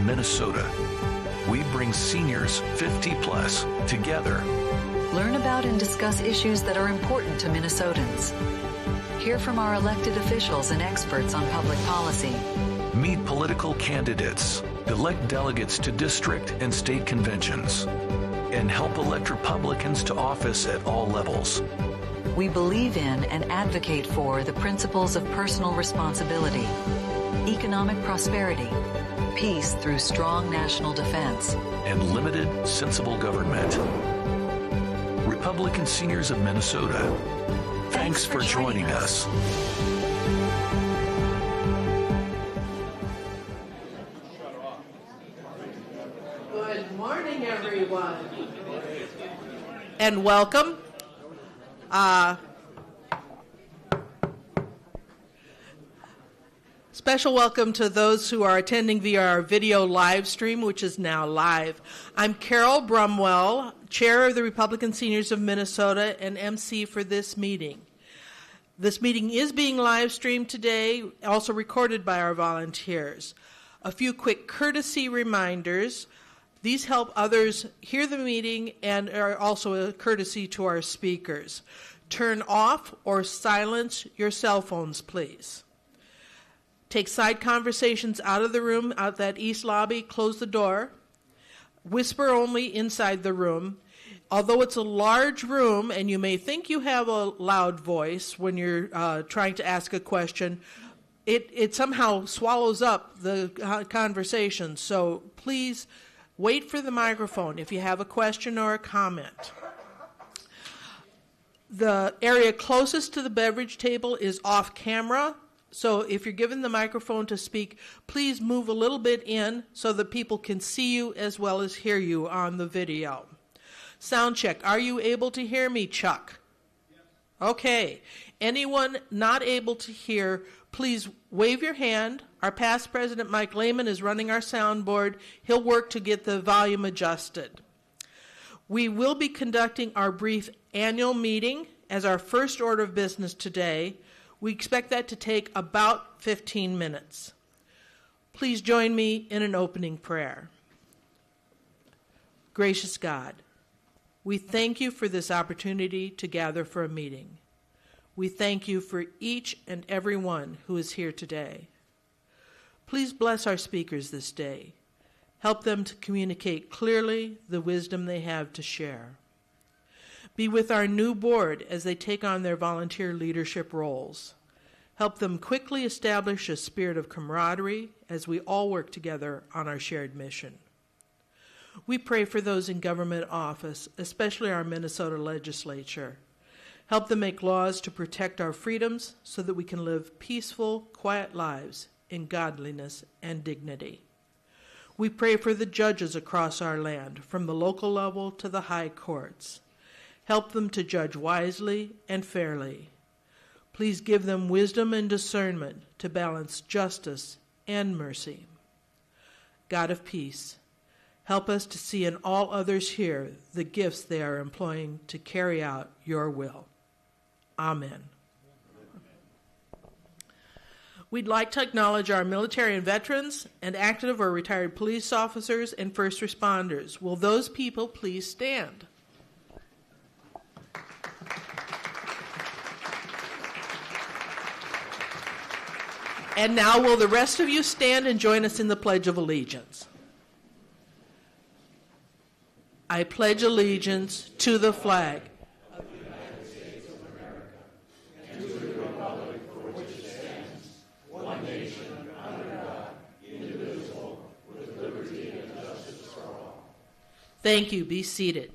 Minnesota. We bring seniors 50 plus together. Learn about and discuss issues that are important to Minnesotans. Hear from our elected officials and experts on public policy. Meet political candidates, elect delegates to district and state conventions, and help elect Republicans to office at all levels. We believe in and advocate for the principles of personal responsibility, economic prosperity, peace through strong national defense, and limited, sensible government. Republican Seniors of Minnesota, thanks for joining us. Good morning, everyone. And welcome. Special welcome to those who are attending via our video live stream, which is now live. I'm Carol Brumwell, Chair of the Republican Seniors of Minnesota and MC for this meeting. This meeting is being live streamed today, also recorded by our volunteers. A few quick courtesy reminders. These help others hear the meeting and are also a courtesy to our speakers. Turn off or silence your cell phones, please. Take side conversations out of the room, out that east lobby, close the door. Whisper only inside the room. Although it's a large room and you may think you have a loud voice when you're trying to ask a question, it somehow swallows up the conversation. So please wait for the microphone if you have a question or a comment. The area closest to the beverage table is off camera. So if you're given the microphone to speak, please move a little bit in so that people can see you as well as hear you on the video. Sound check. Are you able to hear me, Chuck? Yes. Okay. Anyone not able to hear, please wave your hand. Our past president, Mike Lehman, is running our soundboard. He'll work to get the volume adjusted. We will be conducting our brief annual meeting as our first order of business today. We expect that to take about 15 minutes. Please join me in an opening prayer. Gracious God, we thank you for this opportunity to gather for a meeting. We thank you for each and every one who is here today. Please bless our speakers this day. Help them to communicate clearly the wisdom they have to share. Be with our new board as they take on their volunteer leadership roles. Help them quickly establish a spirit of camaraderie as we all work together on our shared mission. We pray for those in government office, especially our Minnesota legislature. Help them make laws to protect our freedoms so that we can live peaceful, quiet lives in godliness and dignity. We pray for the judges across our land, from the local level to the high courts. Help them to judge wisely and fairly. Please give them wisdom and discernment to balance justice and mercy. God of peace, help us to see in all others here the gifts they are employing to carry out your will. Amen. We'd like to acknowledge our military and veterans and active or retired police officers and first responders. Will those people please stand? And now will the rest of you stand and join us in the Pledge of Allegiance? I pledge allegiance to the flag of the United States of America and to the republic for which it stands, one nation, under God, indivisible, with liberty and justice for all. Thank you. Be seated.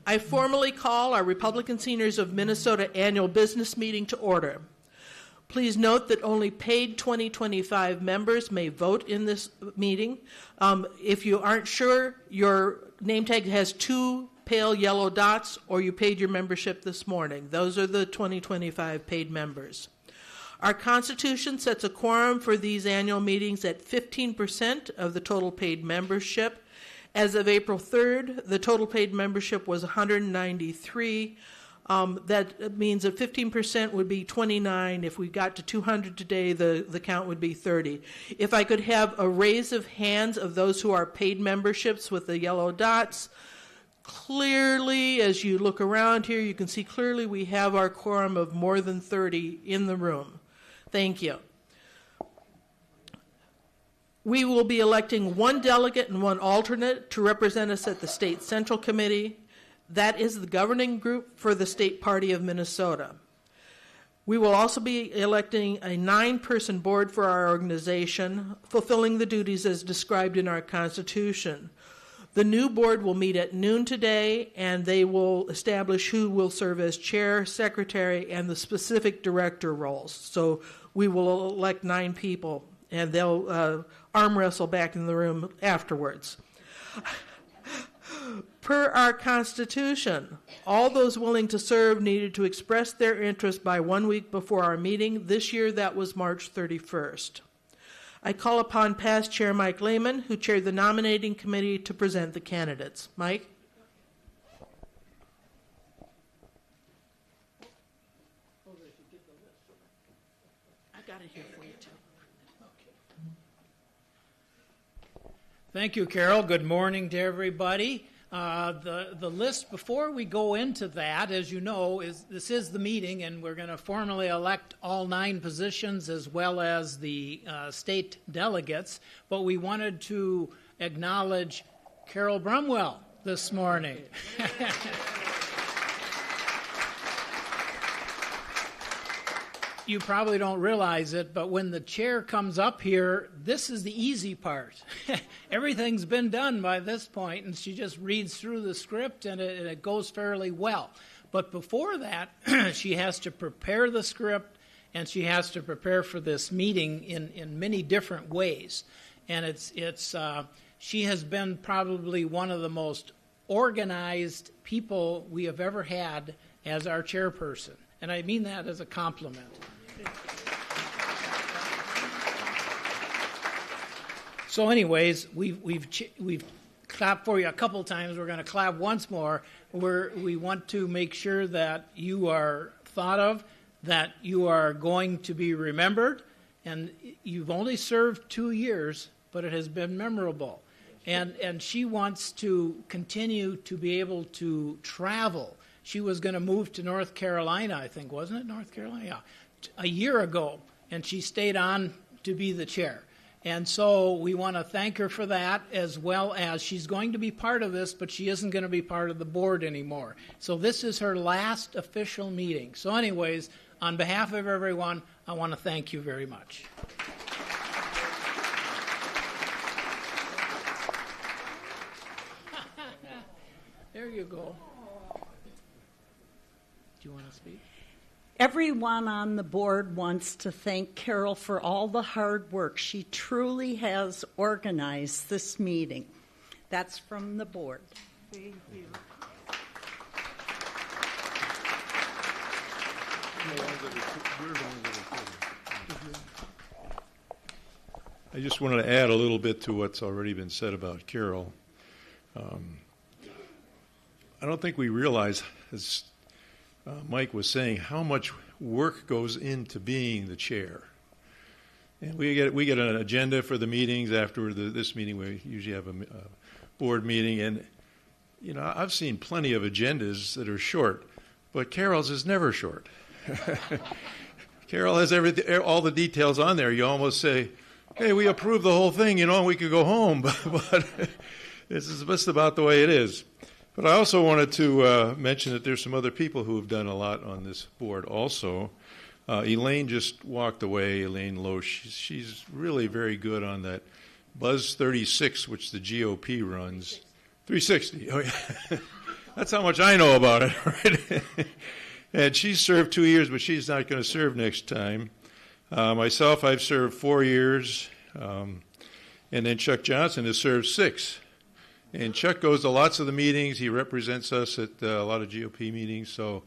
I formally call our Republican Seniors of Minnesota annual business meeting to order. Please note that only paid 2025 members may vote in this meeting. If you aren't sure, your name tag has 2 pale yellow dots, or you paid your membership this morning. Those are the 2025 paid members. Our Constitution sets a quorum for these annual meetings at 15% of the total paid membership. As of April 3rd, the total paid membership was 193. That means that 15% would be 29. If we got to 200 today, the count would be 30. If I could have a raise of hands of those who are paid memberships with the yellow dots. Clearly, as you look around here, you can see clearly we have our quorum of more than 30 in the room. Thank you. We will be electing one delegate and one alternate to represent us at the State Central Committee. That is the governing group for the State Party of Minnesota. We will also be electing a 9-person board for our organization, fulfilling the duties as described in our Constitution. The new board will meet at noon today, and they will establish who will serve as chair, secretary, and the specific director roles. So we will elect 9 people, and they'll arm wrestle back in the room afterwards. Per our Constitution, all those willing to serve needed to express their interest by 1 week before our meeting. This year, that was March 31st. I call upon past Chair Mike Lehman, who chaired the nominating committee, to present the candidates. Mike? I got it here for you, too. Thank you, Carol. Good morning to everybody. The list, before we go into that, as you know, this is the meeting, and we're going to formally elect all 9 positions as well as the state delegates. But we wanted to acknowledge Carol Brumwell this morning. You probably don't realize it, but when the chair comes up here, this is the easy part. Everything's been done by this point, and she just reads through the script, and it goes fairly well. But before that, she has to prepare the script, and she has to prepare for this meeting in many different ways. And she has been probably one of the most organized people we have ever had as our chairperson. And I mean that as a compliment. So anyways, we've clapped for you a couple times. We're going to clap once more. We want to make sure that you are thought of, that you are going to be remembered, and you've only served 2 years, but it has been memorable. And she wants to continue to be able to travel. She was going to move to North Carolina, I think, wasn't it? North Carolina? Yeah. A year ago, and she stayed on to be the chair. And so we want to thank her for that, as well as she's going to be part of this, but she isn't going to be part of the board anymore. So this is her last official meeting. So anyways, on behalf of everyone, I want to thank you very much. There you go. Do you want to speak? Everyone on the board wants to thank Carol for all the hard work. She truly has organized this meeting. That's from the board. Thank you. I just wanted to add a little bit to what's already been said about Carol. I don't think we realize, as Mike was saying, how much work goes into being the chair. And we get an agenda for the meetings. After this meeting, we usually have a board meeting. And, you know, I've seen plenty of agendas that are short, but Carol's is never short. Carol has everything, all the details on there. You almost say, hey, we approved the whole thing, you know, and we could go home. But this is just about the way it is. But I also wanted to mention that there's some other people who have done a lot on this board also. Elaine just walked away, Elaine Loesch. She's really very good on that Buzz 36, which the GOP runs. 360, oh yeah. That's how much I know about it, right? And she's served 2 years, but she's not going to serve next time. Myself, I've served 4 years, and then Chuck Johnson has served 6. And Chuck goes to lots of the meetings. He represents us at a lot of GOP meetings, so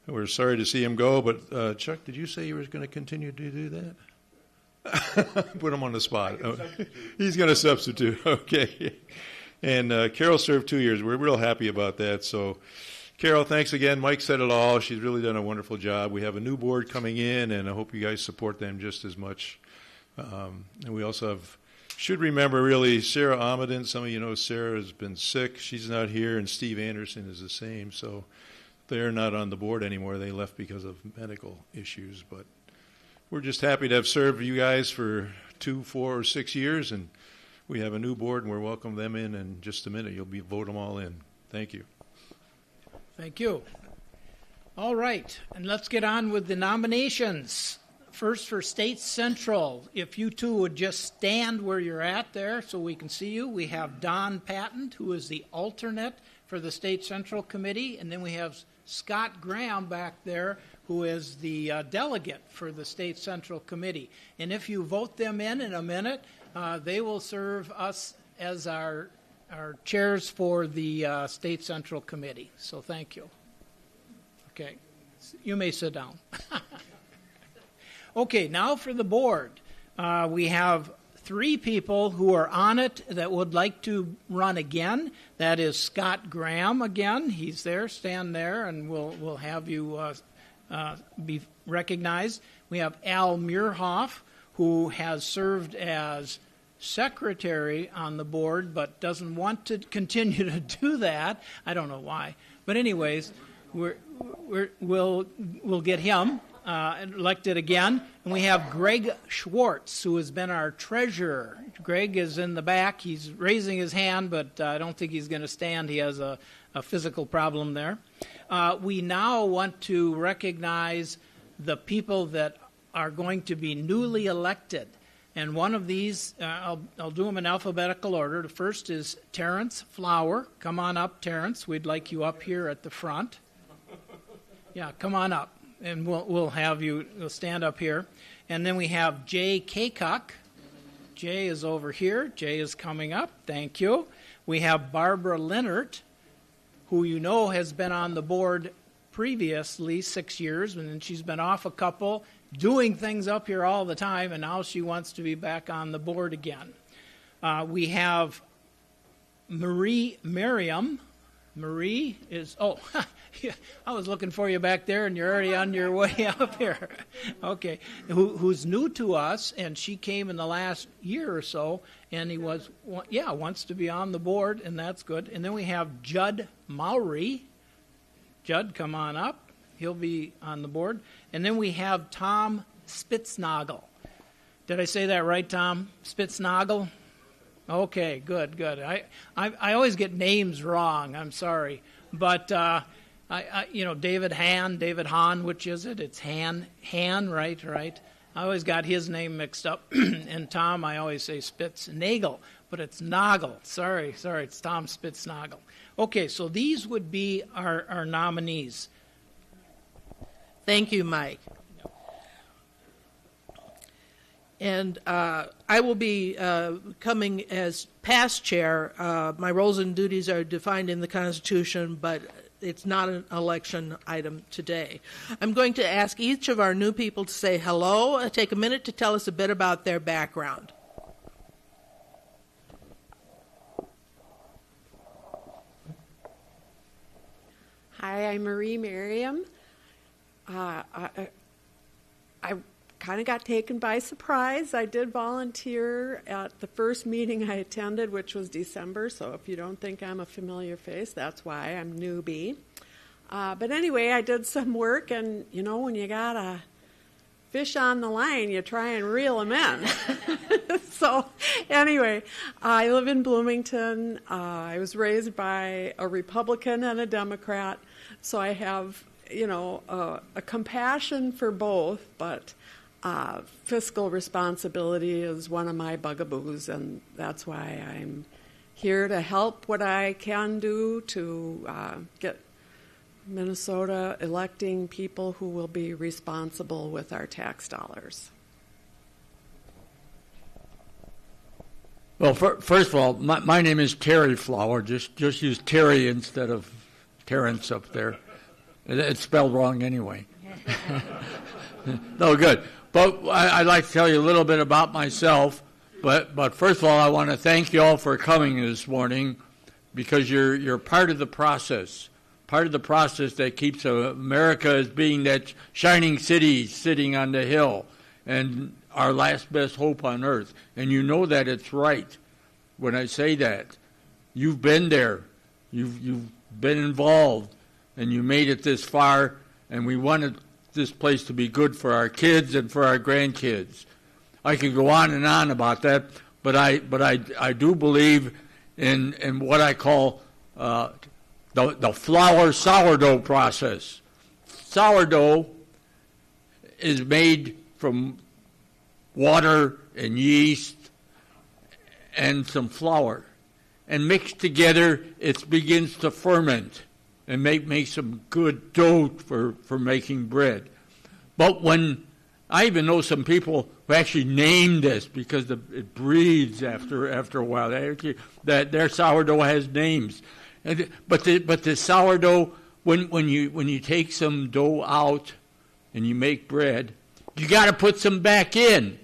we're sorry to see him go. But, Chuck, did you say you were going to continue to do that? Put him on the spot. He's going to substitute. Okay. And Carol served 2 years. We're real happy about that. So Carol, thanks again. Mike said it all. She's really done a wonderful job. We have a new board coming in, and I hope you guys support them just as much. And we also should remember really Sarah Amadin. Some of you know Sarah has been sick. She's not here, and Steve Anderson is the same. So they're not on the board anymore. They left because of medical issues. But we're just happy to have served you guys for 2, 4, or 6 years, and we have a new board, and we're welcoming them in just a minute. You'll vote them all in. Thank you. Thank you. All right, and let's get on with the nominations. First for State Central, if you two would just stand where you're at there so we can see you. We have Don Patton, who is the alternate for the State Central Committee, and then we have Scott Graham back there, who is the delegate for the State Central Committee. And if you vote them in a minute, they will serve us as our chairs for the State Central Committee. So thank you. Okay, you may sit down. Okay, now for the board. We have 3 people who are on it that would like to run again. That is Scott Graham again. He's there, stand there, and we'll have you be recognized. We have Al Muirhoff, who has served as secretary on the board but doesn't want to continue to do that. I don't know why. But anyways, we'll get him elected again. And we have Greg Schwartz, who has been our treasurer. Greg is in the back. He's raising his hand, but I don't think he's going to stand. He has a physical problem there. We now want to recognize the people that are going to be newly elected. And one of these, I'll do them in alphabetical order. The first is Terrence Flower. Come on up, Terrence. We'd like you up here at the front. Yeah, come on up, and we'll have you. We'll stand up here. And then we have Jay Kaycock. Jay is over here. Jay is coming up. Thank you. We have Barbara Leonard, who you know has been on the board previously 6 years, and then she's been off a couple, doing things up here all the time, and now she wants to be back on the board again. We have Marie Merriam. Marie is, I was looking for you back there, and you're already on your way up here. Okay, who's new to us, and she came in the last year or so, and he wants to be on the board, and that's good. And then we have Judd Mowry. Judd, come on up. He'll be on the board. And then we have Tom Spitznagel. Did I say that right, Tom? Spitznagel? Okay, good. I always get names wrong. I'm sorry. But, David Hahn, which is it? It's Han, right? I always got his name mixed up. And Tom, I always say Spitznagel, but it's Nagel. Sorry, it's Tom Spitznagel. Okay, so these would be our nominees. Thank you, Mike. And I will be coming as past chair. My roles and duties are defined in the Constitution, but it's not an election item today. I'm going to ask each of our new people to say hello, take a minute to tell us a bit about their background. Hi, I'm Marie Merriam. I kind of got taken by surprise. I did volunteer at the first meeting I attended, which was December, so if you don't think I'm a familiar face, that's why. I'm newbie. But anyway, I did some work, and, when you got a fish on the line, you try and reel them in. So anyway, I live in Bloomington. I was raised by a Republican and a Democrat, so I have, a compassion for both, but fiscal responsibility is one of my bugaboos, and that's why I'm here to help what I can do to get Minnesota electing people who will be responsible with our tax dollars. Well, first of all, my name is Terry Flower. Just use Terry instead of Terrence up there. It's spelled wrong anyway. No, good. But I'd like to tell you a little bit about myself. But first of all, I want to thank you all for coming this morning, because you're part of the process. part of the process that keeps America as being that shining city sitting on the hill and our last best hope on earth. And you know that it's right when I say that. You've been there. You've been involved, and you made it this far, and we wanted this place to be good for our kids and for our grandkids. I could go on and on about that, but I do believe in what I call the flour sourdough process. Sourdough is made from water and yeast and some flour. And mixed together, it begins to ferment and make some good dough for making bread. But when I even know some people who actually name this because it breeds after a while. That their sourdough has names. But the sourdough, when you take some dough out and you make bread, you got to put some back in,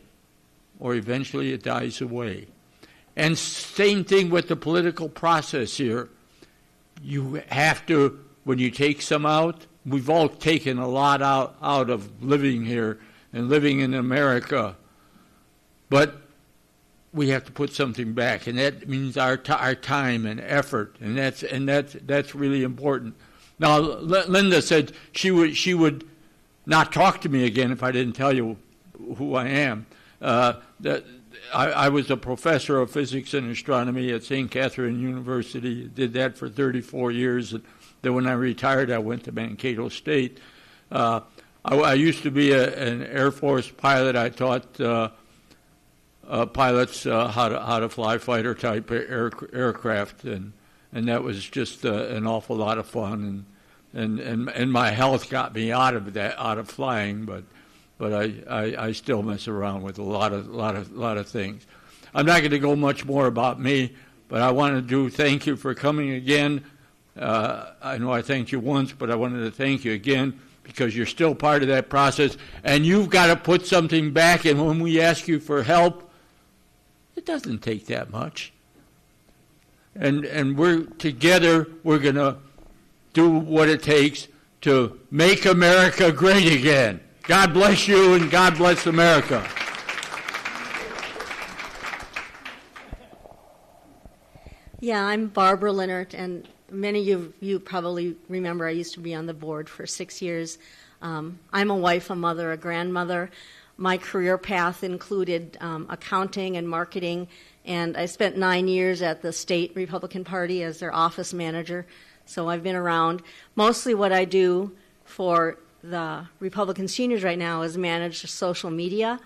or eventually it dies away. And same thing with the political process here. You have to, when you take some out, we've all taken a lot out of living here and living in America, but we have to put something back, and that means our time and effort, and that's really important. Now, Linda said she would not talk to me again if I didn't tell you who I am. I was a professor of physics and astronomy at St. Catherine University. Did that for 34 years. Then when I retired, I went to Mankato State. I used to be an Air Force pilot. I taught pilots how to fly fighter type aircraft, and that was just an awful lot of fun. And my health got me out of flying, but I still mess around with a lot of things. I'm not going to go much more about me, but I want to thank you for coming again. I know I thanked you once, but I wanted to thank you again because you're still part of that process, and you've got to put something back. And when we ask you for help, it doesn't take that much. And we're together. We're going to do what it takes to make America great again. God bless you, and God bless America. Yeah, I'm Barbara Leonard, and many of you probably remember I used to be on the board for 6 years. I'm a wife, a mother, a grandmother. My career path included accounting and marketing, and I spent 9 years at the state Republican Party as their office manager. So I've been around. Mostly what I do for the Republican seniors right now is manage social media.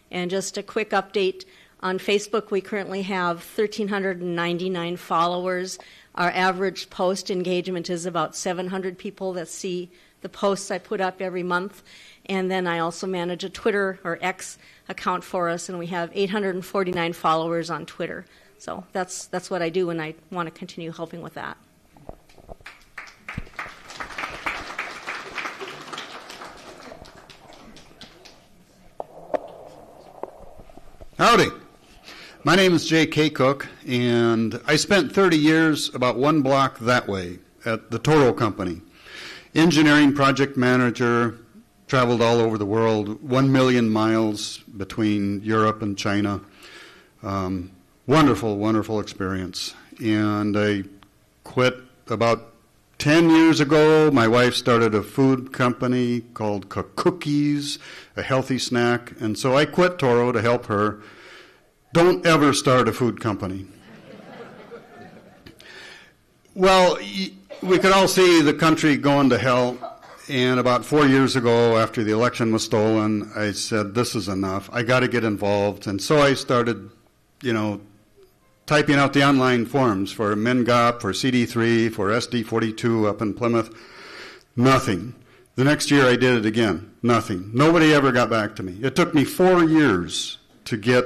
And just a quick update, on Facebook we currently have 1,399 followers. Our average post engagement is about 700 people that see the posts I put up every month. And then I also manage a Twitter or X account for us, and we have 849 followers on Twitter. So that's what I do, and I want to continue helping with that. Howdy. My name is J.K. Cook, and I spent 30 years about one block that way at the Toro Company. Engineering project manager, traveled all over the world, 1 million miles between Europe and China. Wonderful, wonderful experience. And I quit about 10 years ago. My wife started a food company called Cookies, a healthy snack. And so I quit Toro to help her. Don't ever start a food company. Well, we could all see the country going to hell. And about 4 years ago, after the election was stolen, I said, this is enough. I got to get involved. And so I started, typing out the online forms for MNGOP, for CD3, for SD42 up in Plymouth. Nothing. The next year I did it again. Nothing. Nobody ever got back to me. It took me 4 years to get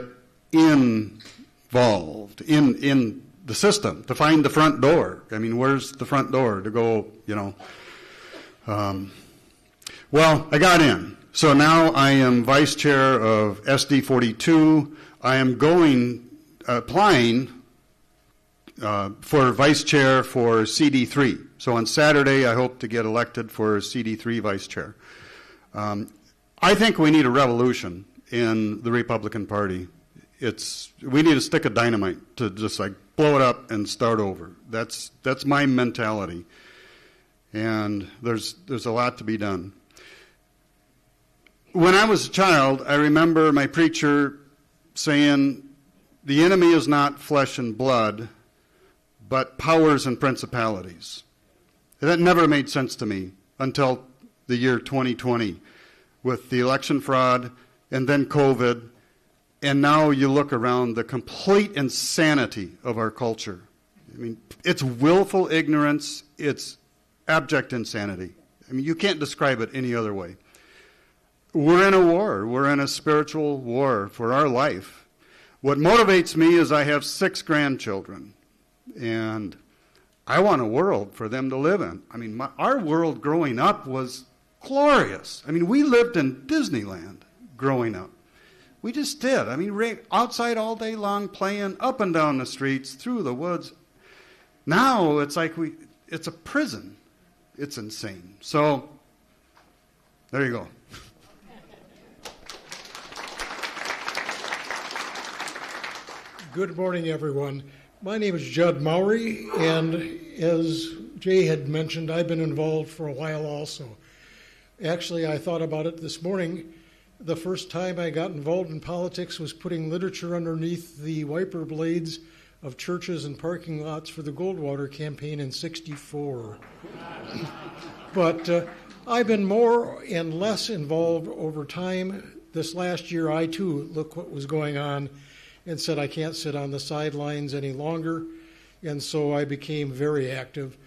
involved in the system, to find the front door. I mean, where's the front door to go, Well, I got in. So now I am vice chair of SD42. I am applying for vice chair for CD3. So on Saturday, I hope to get elected for CD3 vice chair. I think we need a revolution in the Republican Party. We need a stick of dynamite to just like blow it up and start over. That's my mentality. And there's a lot to be done. When I was a child, I remember my preacher saying, the enemy is not flesh and blood, but powers and principalities. That never made sense to me until the year 2020 with the election fraud and then COVID. And now you look around the complete insanity of our culture. I mean, it's willful ignorance. It's abject insanity. I mean, you can't describe it any other way. We're in a war. We're in a spiritual war for our life. What motivates me is I have 6 grandchildren, and I want a world for them to live in. I mean, our world growing up was glorious. I mean, we lived in Disneyland growing up. We just did. I mean, outside all day long, playing up and down the streets, through the woods. Now it's like it's a prison. It's insane. So, there you go. Good morning, everyone. My name is Judd Mowry, and as Jay had mentioned, I've been involved for a while also. Actually, I thought about it this morning. The first time I got involved in politics was putting literature underneath the wiper blades of churches and parking lots for the Goldwater campaign in '64. But I've been more and less involved over time. This last year, I too looked what was going on and said I can't sit on the sidelines any longer, and so I became very active.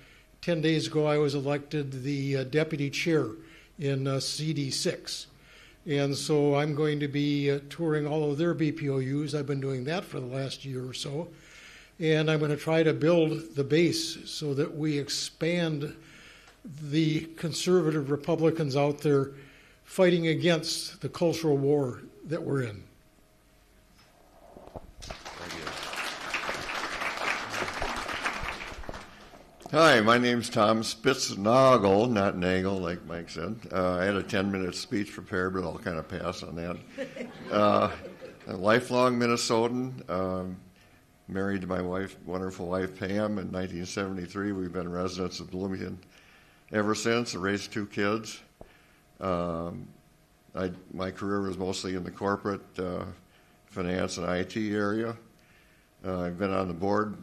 10 days ago, I was elected the deputy chair in CD6, and so I'm going to be touring all of their BPOUs. I've been doing that for the last year or so, and I'm going to try to build the base so that we expand the conservative Republicans out there fighting against the cultural war that we're in. Hi, my name's Tom Spitznagel, not Nagel like Mike said. I had a 10-minute speech prepared, but I'll kind of pass on that. A lifelong Minnesotan, married to my wife, wonderful wife Pam in 1973. We've been residents of Bloomington ever since. I raised 2 kids. My career was mostly in the corporate finance and IT area. I've been on the board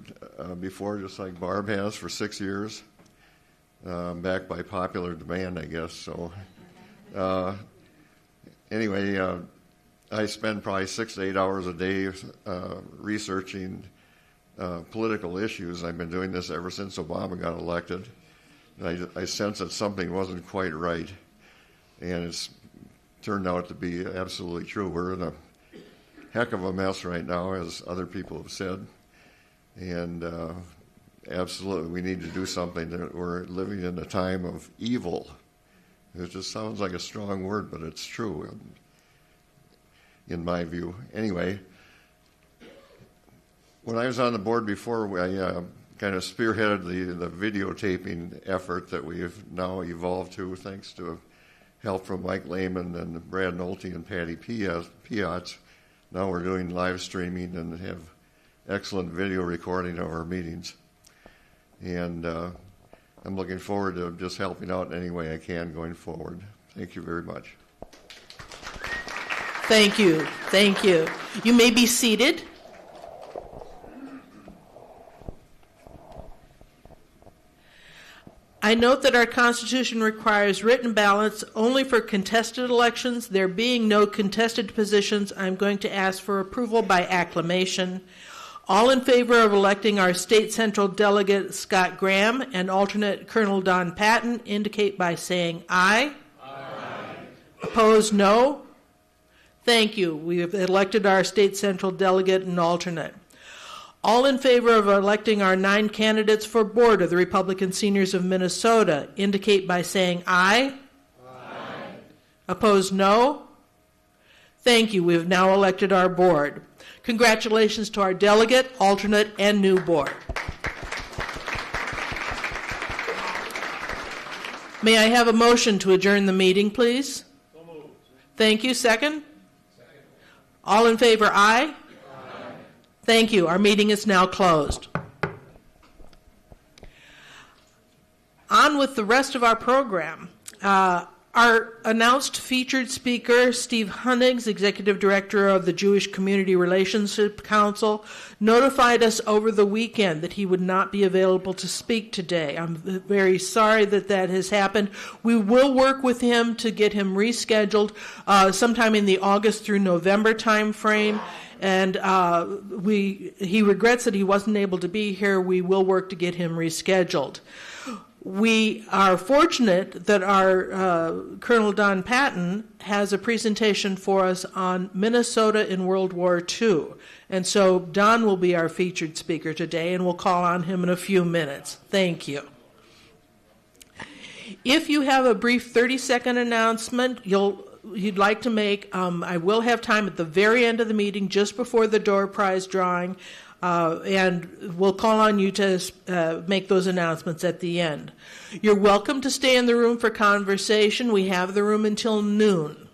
before, just like Barb has, for 6 years, backed by popular demand, I guess. So anyway, I spend probably 6 to 8 hours a day researching political issues. I've been doing this ever since Obama got elected. I sense that something wasn't quite right, and it's turned out to be absolutely true. We're in a heck of a mess right now, as other people have said, and absolutely we need to do something. We're living in a time of evil. It just sounds like a strong word, but it's true in my view. Anyway, when I was on the board before, I kind of spearheaded the videotaping effort that we have now evolved to, thanks to help from Mike Lehman and Brad Nolte and Patty Piatz. Now we're doing live streaming and have excellent video recording of our meetings. And I'm looking forward to just helping out in any way I can going forward. Thank you very much. Thank you. Thank you. You may be seated. I note that our Constitution requires written ballots only for contested elections. There being no contested positions, I'm going to ask for approval by acclamation. All in favor of electing our State Central Delegate Scott Graham and alternate Colonel Don Patton indicate by saying aye. Aye. Opposed, no. Thank you. We have elected our State Central Delegate and alternate. All in favor of electing our 9 candidates for board of the Republican Seniors of Minnesota indicate by saying aye. Aye. Opposed, no. Thank you. We have now elected our board. Congratulations to our delegate, alternate, and new board. May I have a motion to adjourn the meeting, please? So moved. Thank you. Second? Second. All in favor, aye? Aye. Thank you. Our meeting is now closed. On with the rest of our program. Our announced featured speaker, Steve Hunnigs, Executive Director of the Jewish Community Relationship Council, notified us over the weekend that he would not be available to speak today. I'm very sorry that that has happened. We will work with him to get him rescheduled sometime in the August through November time frame. And he regrets that he wasn't able to be here. We will work to get him rescheduled. We are fortunate that our Colonel Don Patton has a presentation for us on Minnesota in World War II. And so Don will be our featured speaker today, and we'll call on him in a few minutes. Thank you. If you have a brief 30-second announcement you'd like to make, I will have time at the very end of the meeting, just before the door prize drawing, and we'll call on you to make those announcements at the end. You're welcome to stay in the room for conversation. We have the room until noon.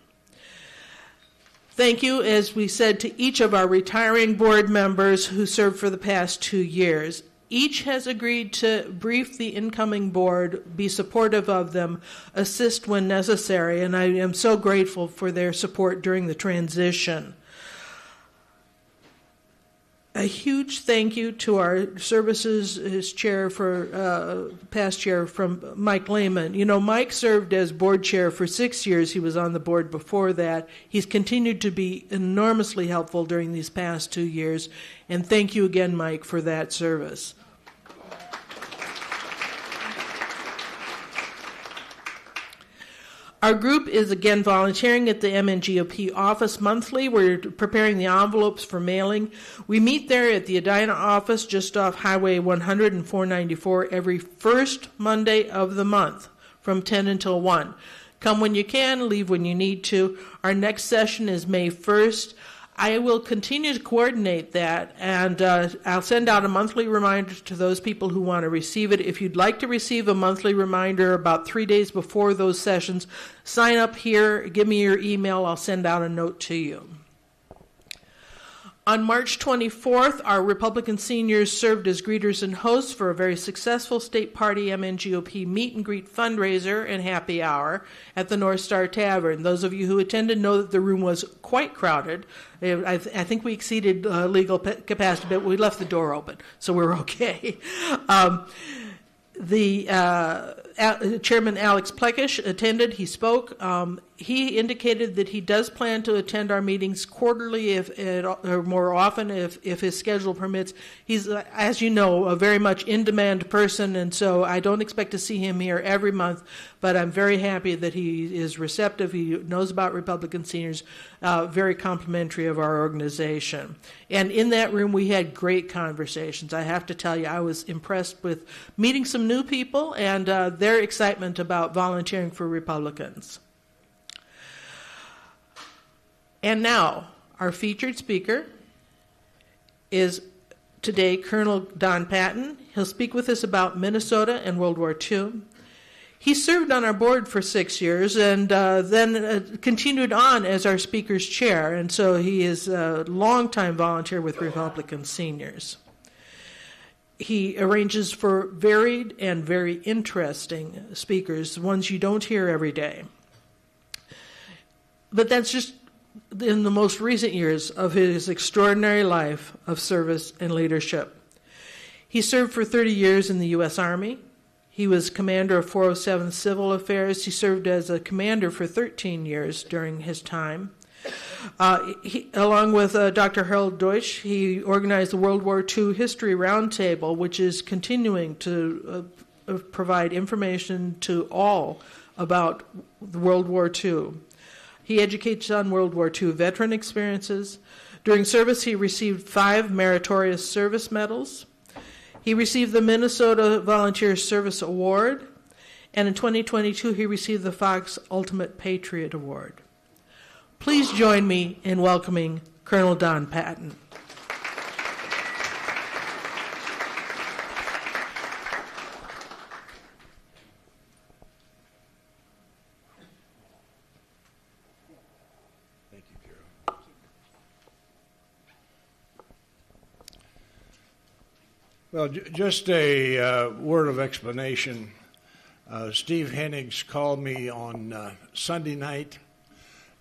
Thank you, as we said, to each of our retiring board members who served for the past 2 years. Each has agreed to brief the incoming board, be supportive of them, assist when necessary, and I am so grateful for their support during the transition. A huge thank you to our services chair for past chair from Mike Lehman. You know, Mike served as board chair for 6 years. He was on the board before that. He's continued to be enormously helpful during these past 2 years. And thank you again, Mike, for that service. Our group is again volunteering at the MNGOP office monthly. We're preparing the envelopes for mailing. We meet there at the Edina office just off Highway 100 and 494 every first Monday of the month from 10 until 1. Come when you can, leave when you need to. Our next session is May 1st. I will continue to coordinate that, and I'll send out a monthly reminder to those people who want to receive it. If you'd like to receive a monthly reminder about 3 days before those sessions, sign up here, give me your email, I'll send out a note to you. On March 24th, our Republican seniors served as greeters and hosts for a very successful state party MNGOP meet and greet fundraiser and happy hour at the North Star Tavern. Those of you who attended know that the room was quite crowded. I think we exceeded legal capacity, but we left the door open, so we're okay. Chairman Alex Plekish attended. He spoke. He indicated that he does plan to attend our meetings quarterly, or more often, if his schedule permits. He's, as you know, a very much in-demand person, and so I don't expect to see him here every month, but I'm very happy that he is receptive. He knows about Republican seniors, very complimentary of our organization. And in that room, we had great conversations. I have to tell you, I was impressed with meeting some new people and their excitement about volunteering for Republicans. And now, our featured speaker is today Colonel Don Patton. He'll speak with us about Minnesota and World War II. He served on our board for 6 years and then continued on as our speaker's chair, and so he is a longtime volunteer with Republican seniors. He arranges for varied and very interesting speakers, ones you don't hear every day. But that's just in the most recent years of his extraordinary life of service and leadership. He served for 30 years in the U.S. Army. He was commander of 407 Civil Affairs. He served as a commander for 13 years during his time. Along with Dr. Harold Deutsch, he organized the World War II History Roundtable, which is continuing to provide information to all about World War II. He educates on World War II veteran experiences. During service, he received 5 Meritorious Service Medals. He received the Minnesota Volunteer Service Award, and in 2022, he received the Fox Ultimate Patriot Award. Please join me in welcoming Colonel Don Patton. Well, just a word of explanation. Steve Hennigs called me on Sunday night,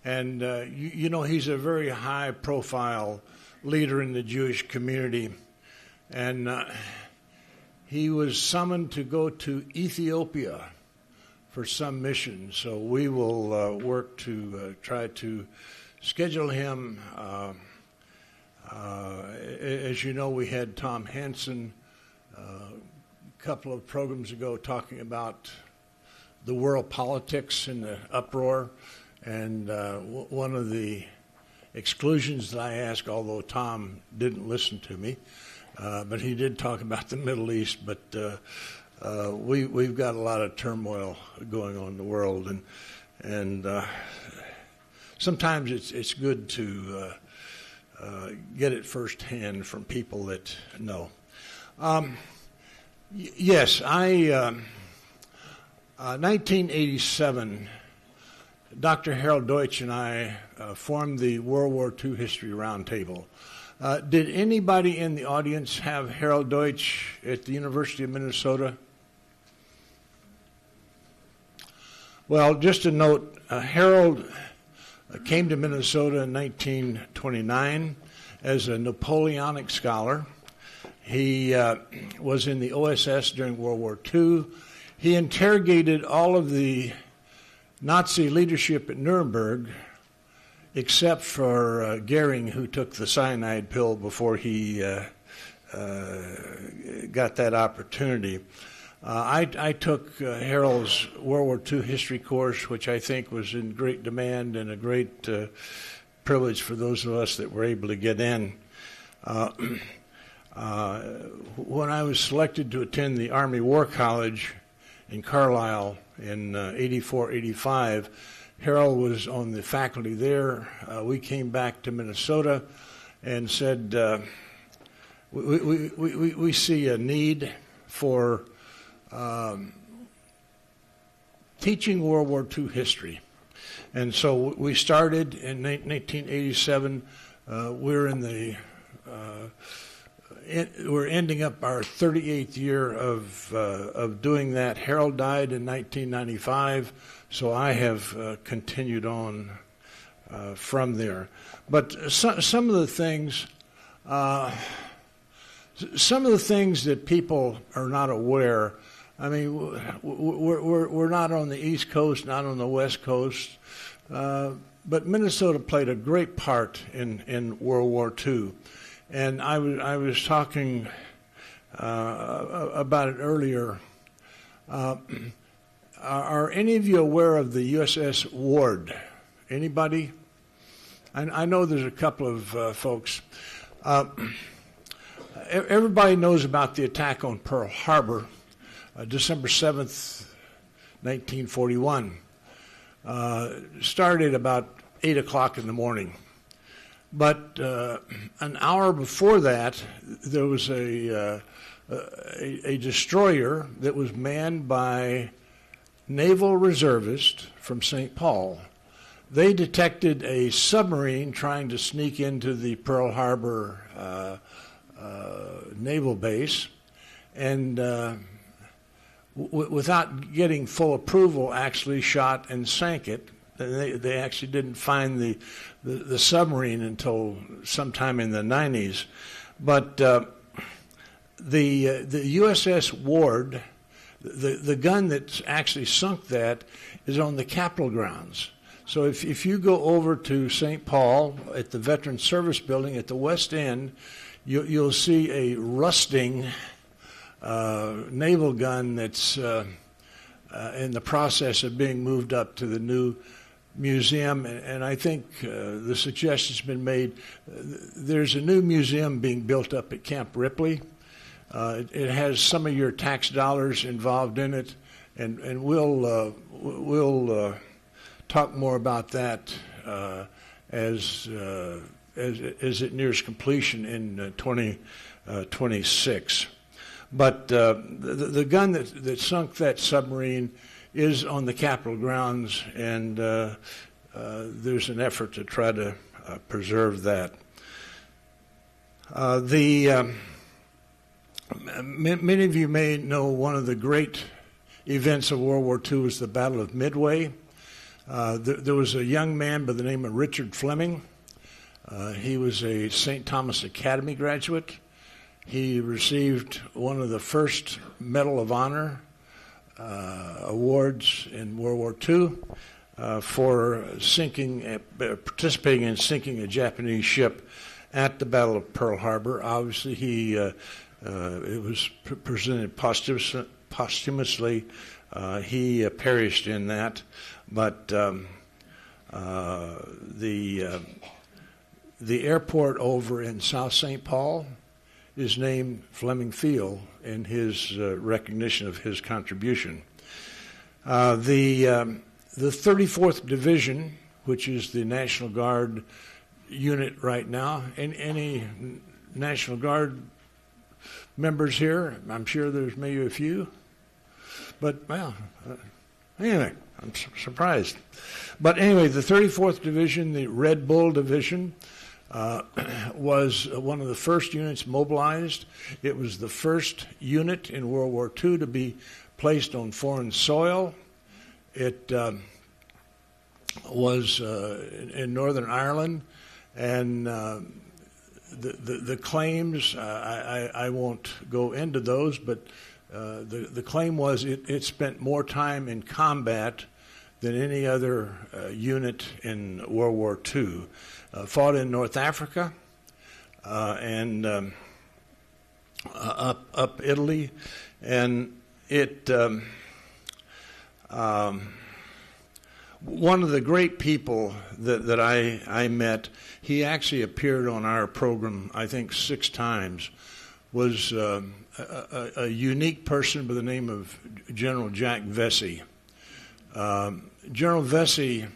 and you know he's a very high-profile leader in the Jewish community, and he was summoned to go to Ethiopia for some mission. So we will work to try to schedule him. As you know, we had Tom Hansen a couple of programs ago talking about the world politics and the uproar, and one of the exclusions that I asked, although Tom didn't listen to me, but he did talk about the Middle East, but we've got a lot of turmoil going on in the world, and sometimes it's good to get it firsthand from people that know. Yes, 1987, Dr. Harold Deutsch and I formed the World War II History Roundtable. Did anybody in the audience have Harold Deutsch at the University of Minnesota? Well, just a note, Harold came to Minnesota in 1929 as a Napoleonic scholar. He was in the OSS during World War II. He interrogated all of the Nazi leadership at Nuremberg, except for Goering, who took the cyanide pill before he got that opportunity. I took Harold's World War II history course, which I think was in great demand and a great privilege for those of us that were able to get in. When I was selected to attend the Army War College in Carlisle in 84, 85, Harold was on the faculty there. We came back to Minnesota and said, we see a need for teaching World War II history. And so we started in 1987. We're ending up our 38th year of doing that. Harold died in 1995, so I have continued on from there. But some of the things that people are not aware. I mean, we're not on the East Coast, not on the West Coast, but Minnesota played a great part in World War II. And I was talking about it earlier. Are any of you aware of the USS Ward? Anybody? I know there's a couple of folks. Everybody knows about the attack on Pearl Harbor, December 7th, 1941. Started about 8 o'clock in the morning. But an hour before that, there was a destroyer that was manned by naval reservists from St. Paul. They detected a submarine trying to sneak into the Pearl Harbor naval base, and without getting full approval, actually shot and sank it. They actually didn't find the submarine until sometime in the 90s. But the USS Ward, the gun that actually sunk that, is on the Capitol grounds. So if you go over to St. Paul at the Veteran Service Building at the West End, you'll see a rusting naval gun that's in the process of being moved up to the new museum, and I think the suggestion's been made. There's a new museum being built up at Camp Ripley. It has some of your tax dollars involved in it, and we'll talk more about that as it nears completion in 2026. But the gun that sunk that submarine is on the Capitol grounds, and there's an effort to try to Many of you may know one of the great events of World War II was the Battle of Midway. There was a young man by the name of Richard Fleming. He was a St. Thomas Academy graduate. He received one of the first Medal of Honor awards in World War II for participating in sinking a Japanese ship at the Battle of Pearl Harbor. Obviously, it was presented posthumously. He perished in that, but the airport over in South St. Paul is named Fleming Field in his recognition of his contribution. The 34th Division, which is the National Guard unit right now, and any National Guard members here? I'm sure there's maybe a few, but well, anyway, I'm surprised. But anyway, the 34th Division, the Red Bull Division, was one of the first units mobilized. It was the first unit in World War II to be placed on foreign soil. It was in Northern Ireland, and the claims, I won't go into those, but the claim was it spent more time in combat than any other unit in World War II. Fought in North Africa and up Italy, and it one of the great people that I met, he actually appeared on our program, I think 6 times, was a unique person by the name of General Jack Vesey. General Vesey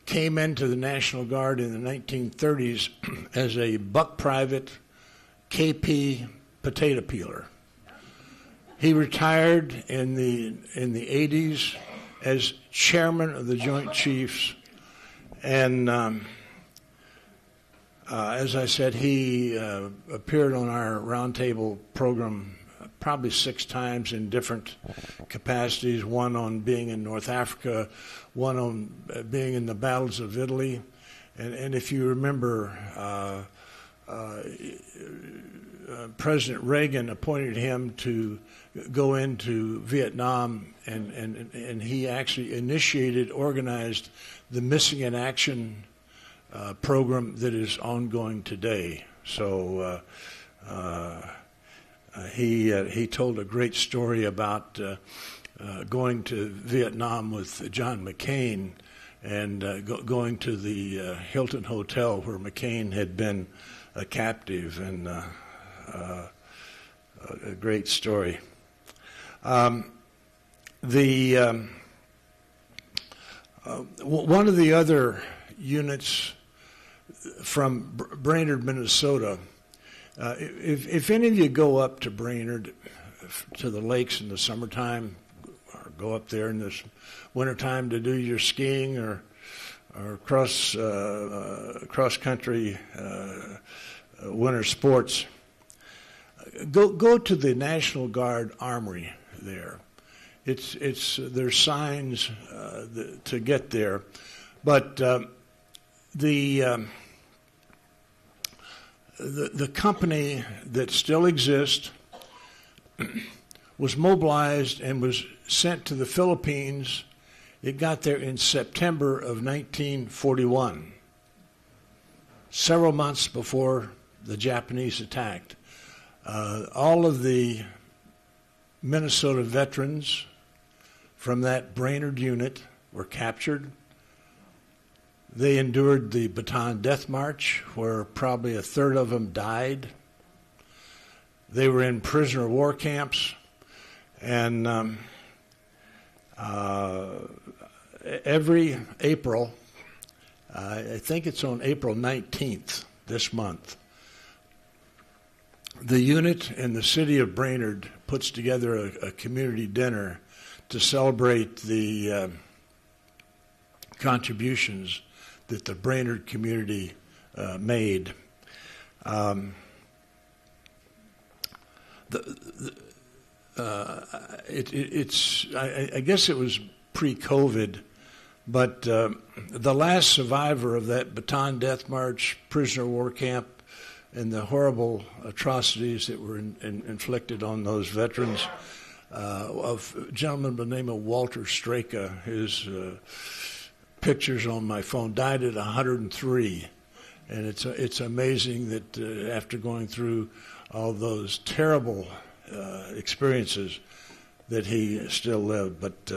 came into the National Guard in the 1930s as a buck private KP potato peeler. He retired in the 80s as chairman of the Joint Chiefs, and as I said, he appeared on our Roundtable program probably 6 times in different capacities, one on being in North Africa, one on being in the battles of Italy. And if you remember, President Reagan appointed him to go into Vietnam, and he actually organized the Missing in Action program that is ongoing today. So he told a great story about going to Vietnam with John McCain and going to the Hilton Hotel where McCain had been a captive, and a great story. One of the other units from Brainerd, Minnesota, if any of you go up to Brainerd, to the lakes in the summertime, or go up there in this wintertime to do your skiing or cross-country winter sports, go to the National Guard Armory there. There's signs to get there, but the company that still exists was mobilized and was sent to the Philippines. It got there in September of 1941, several months before the Japanese attacked. All of the Minnesota veterans from that Brainerd unit were captured. They endured the Bataan Death March, where probably a third of them died. They were in prisoner of war camps, and every April, I think it's on April 19th this month, the unit in the city of Brainerd puts together a community dinner to celebrate the contributions that the Brainerd community made. I guess it was pre-COVID, but the last survivor of that Patton death march, prisoner of war camp, and the horrible atrocities that were inflicted on those veterans, of a gentleman by the name of Walter Straka, his pictures on my phone, died at 103. And it's amazing that after going through all those terrible experiences that he still lived. But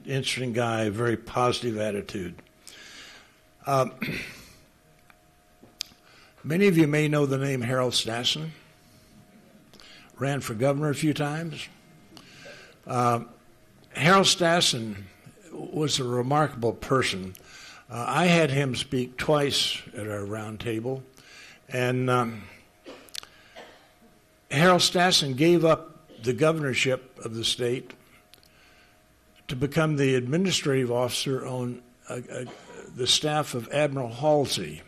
interesting guy, very positive attitude. Many of you may know the name Harold Stassen. Ran for governor a few times. Harold Stassen was a remarkable person. I had him speak twice at our roundtable, and Harold Stassen gave up the governorship of the state to become the administrative officer on the staff of Admiral Halsey.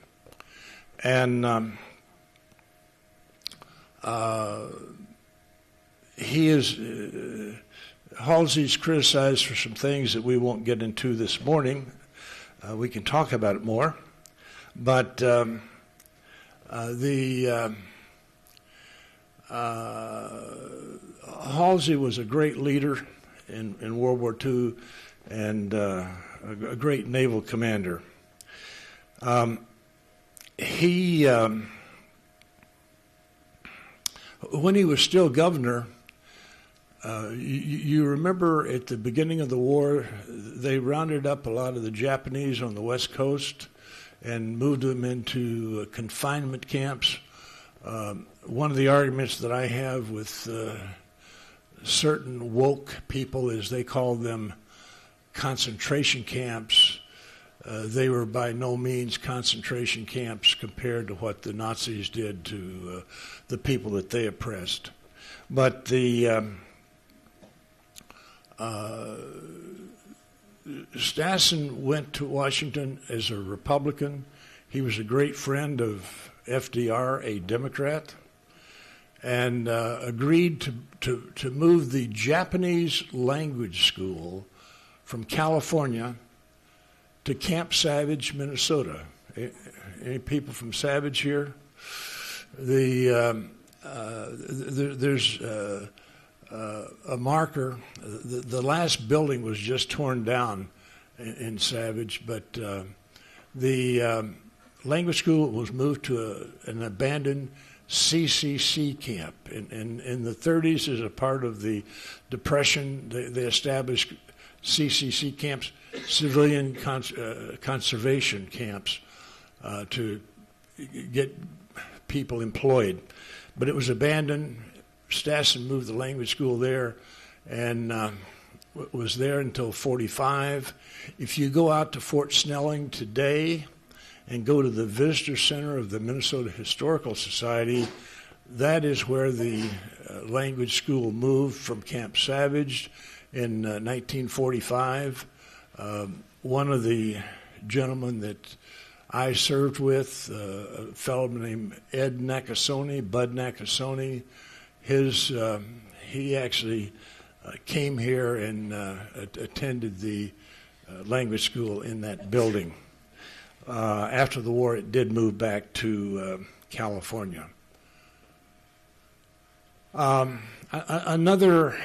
And Halsey's criticized for some things that we won't get into this morning. We can talk about it more. But Halsey was a great leader in World War II and a great naval commander. When he was still governor, you remember at the beginning of the war, they rounded up a lot of the Japanese on the West Coast and moved them into confinement camps. One of the arguments that I have with certain woke people is they call them concentration camps. They were by no means concentration camps compared to what the Nazis did to the people that they oppressed. But Stassen went to Washington as a Republican. He was a great friend of FDR, a Democrat, and agreed to move the Japanese language school from California to Camp Savage, Minnesota. Any people from Savage here? There's a marker. The last building was just torn down in Savage, but the language school was moved to an abandoned CCC camp. In the 30s, as a part of the Depression, they established CCC camps, civilian conservation camps, to get people employed. But it was abandoned. Stassen moved the language school there and was there until 45. If you go out to Fort Snelling today and go to the visitor center of the Minnesota Historical Society, that is where the language school moved from Camp Savage in 1945. One of the gentlemen that I served with, a fellow named Ed Nakasone, Bud Nakasone, he actually came here and attended the language school in that building. After the war, it did move back to California. Another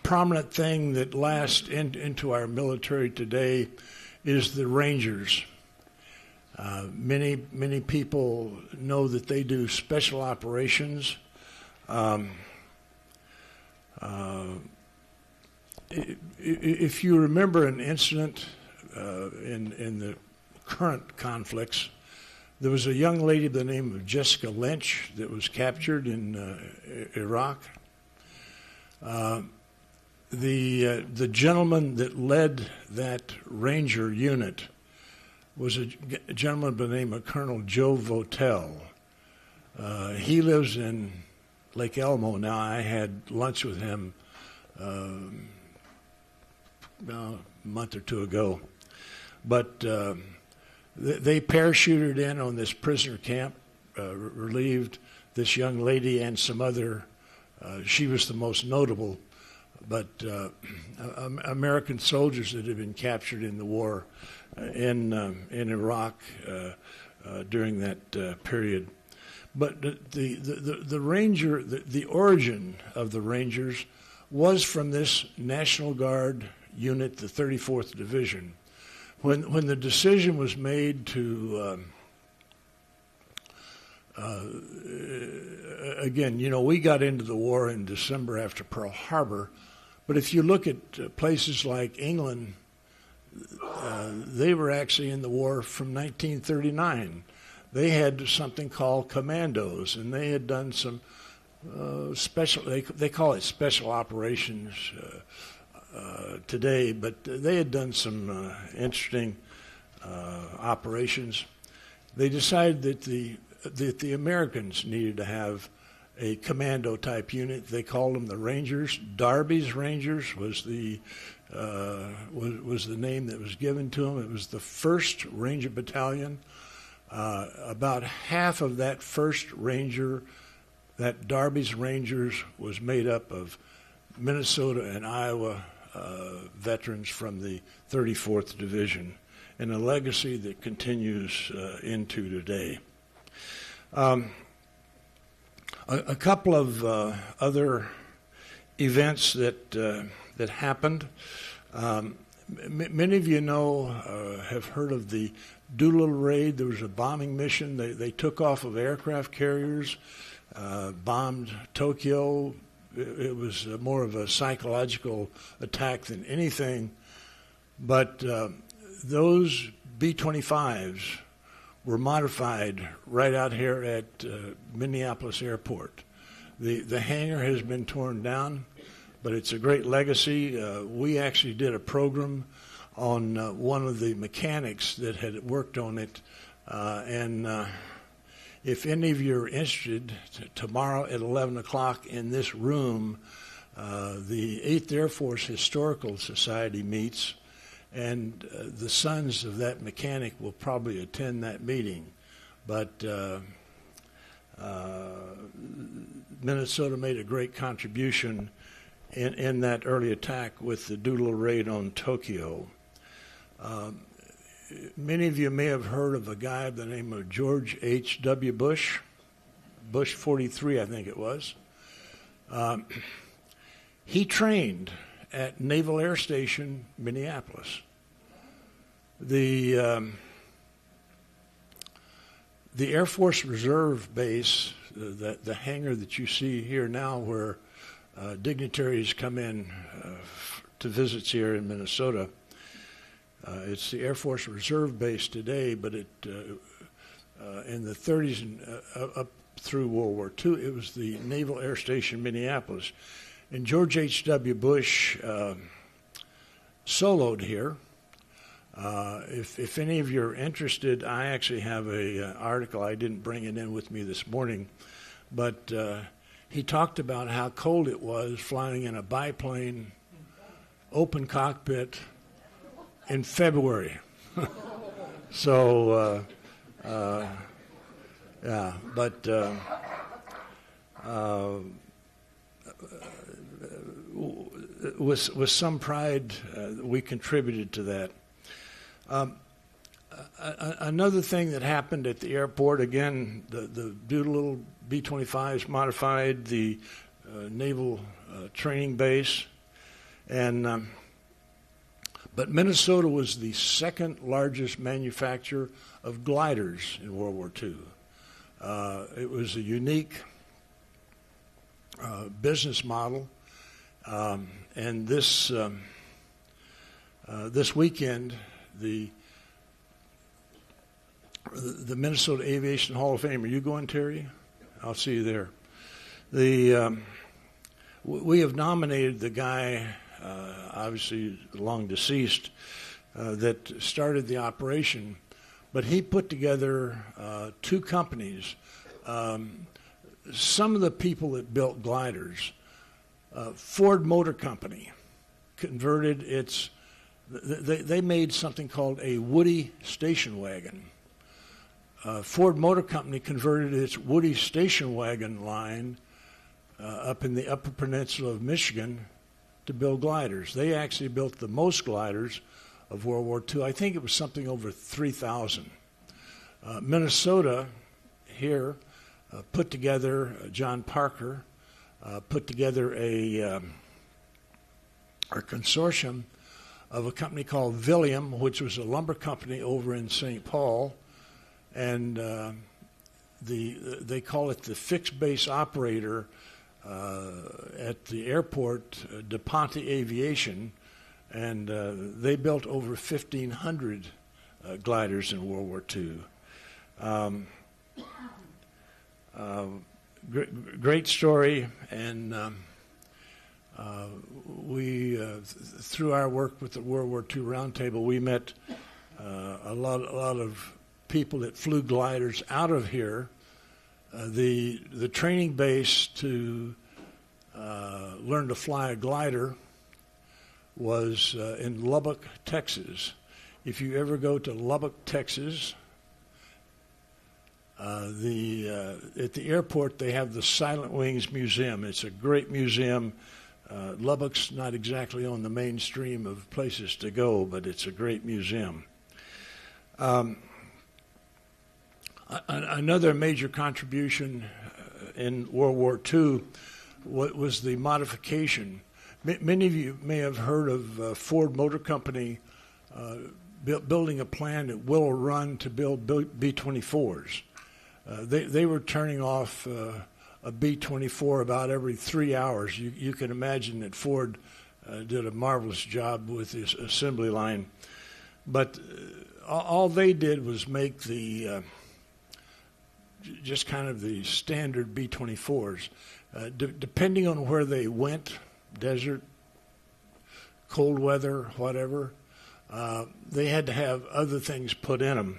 prominent thing that lasts into our military today is the Rangers. Many people know that they do special operations. If you remember an incident in the current conflicts, there was a young lady by the name of Jessica Lynch that was captured in Iraq. The gentleman that led that Ranger unit was a gentleman by the name of Colonel Joe Votel. He lives in Lake Elmo now. I had lunch with him a month or two ago. But they parachuted in on this prisoner camp, relieved this young lady and some other She was the most notable, but American soldiers that had been captured in the war in Iraq during that period. But the Ranger, the origin of the Rangers was from this National Guard unit, the 34th Division. When the decision was made to again, we got into the war in December after Pearl Harbor, but if you look at places like England, they were actually in the war from 1939. They had something called commandos, and they had done some special, they call it special operations today, but they had done some interesting operations. They decided that the Americans needed to have a commando type unit. They called them the Rangers. Darby's Rangers was the name that was given to them. It was the 1st Ranger Battalion. About half of that 1st Ranger, that Darby's Rangers, was made up of Minnesota and Iowa veterans from the 34th Division, and a legacy that continues into today. A couple of other events that happened. Many of you have heard of the Doolittle raid. There was a bombing mission. They took off of aircraft carriers, bombed Tokyo. It was more of a psychological attack than anything. But those B-25s were modified right out here at Minneapolis Airport. The hangar has been torn down, but it's a great legacy. We actually did a program on one of the mechanics that had worked on it, and if any of you are interested, tomorrow at 11 o'clock in this room, the 8th Air Force Historical Society meets, and the sons of that mechanic will probably attend that meeting. But Minnesota made a great contribution in that early attack with the Doolittle raid on Tokyo. Many of you may have heard of a guy by the name of George H.W. Bush, Bush 43, I think it was. He trained at Naval Air Station, Minneapolis. The Air Force Reserve Base, the hangar that you see here now where dignitaries come in to visits here in Minnesota, it's the Air Force Reserve Base today, but in the 30s and up through World War II, it was the Naval Air Station, Minneapolis. And George H.W. Bush soloed here. If any of you are interested, I actually have an article. I didn't bring it in with me this morning, but he talked about how cold it was flying in a biplane, open cockpit, in February. So, yeah, but with some pride, we contributed to that. Another thing that happened at the airport, again, the Doolittle B-25s modified the naval training base, and but Minnesota was the 2nd largest manufacturer of gliders in World War II. It was a unique business model, and this weekend, the Minnesota Aviation Hall of Fame. Are you going, Terry? I'll see you there. We have nominated the guy, obviously long deceased, that started the operation, but he put together 2 companies. Some of the people that built gliders, Ford Motor Company converted its. They made something called a Woody station wagon. Ford Motor Company converted its Woody station wagon line up in the Upper Peninsula of Michigan to build gliders. They actually built the most gliders of World War II. I think it was something over 3,000. Minnesota here put together, John Parker put together a consortium of a company called William, which was a lumber company over in St. Paul, and they call it the fixed base operator at the airport, DePonte Aviation, and they built over 1,500 gliders in World War II. Great story, and we, through our work with the World War II Roundtable, we met a lot of people that flew gliders out of here. The training base to learn to fly a glider was in Lubbock, Texas. If you ever go to Lubbock, Texas, at the airport they have the Silent Wings Museum. It's a great museum. Lubbock's not exactly on the mainstream of places to go, but it's a great museum. Another major contribution in World War II was the modification. Many of you may have heard of Ford Motor Company building a plant at Willow Run to build B-24s. They were turning off a B-24 about every 3 hours. You can imagine that Ford did a marvelous job with his assembly line. But all they did was make the just kind of the standard B-24s. Depending on where they went, desert, cold weather, whatever, they had to have other things put in them.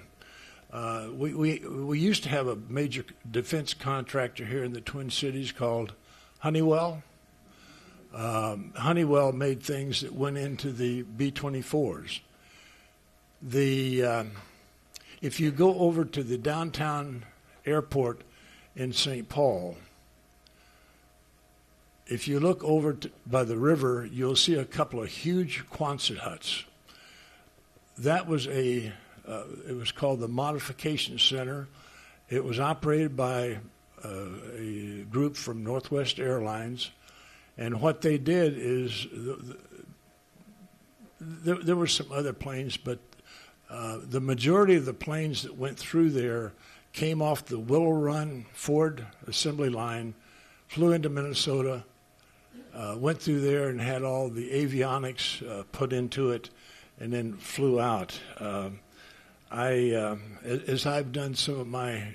We used to have a major defense contractor here in the Twin Cities called Honeywell. Honeywell made things that went into the B-24s. If you go over to the downtown airport in St. Paul, if you look over by the river, you'll see a couple of huge Quonset huts. That was it was called the Modification Center. It was operated by a group from Northwest Airlines, and what they did is there were some other planes, but the majority of the planes that went through there came off the Willow Run Ford assembly line, flew into Minnesota, went through there and had all the avionics put into it, and then flew out. As I've done some of my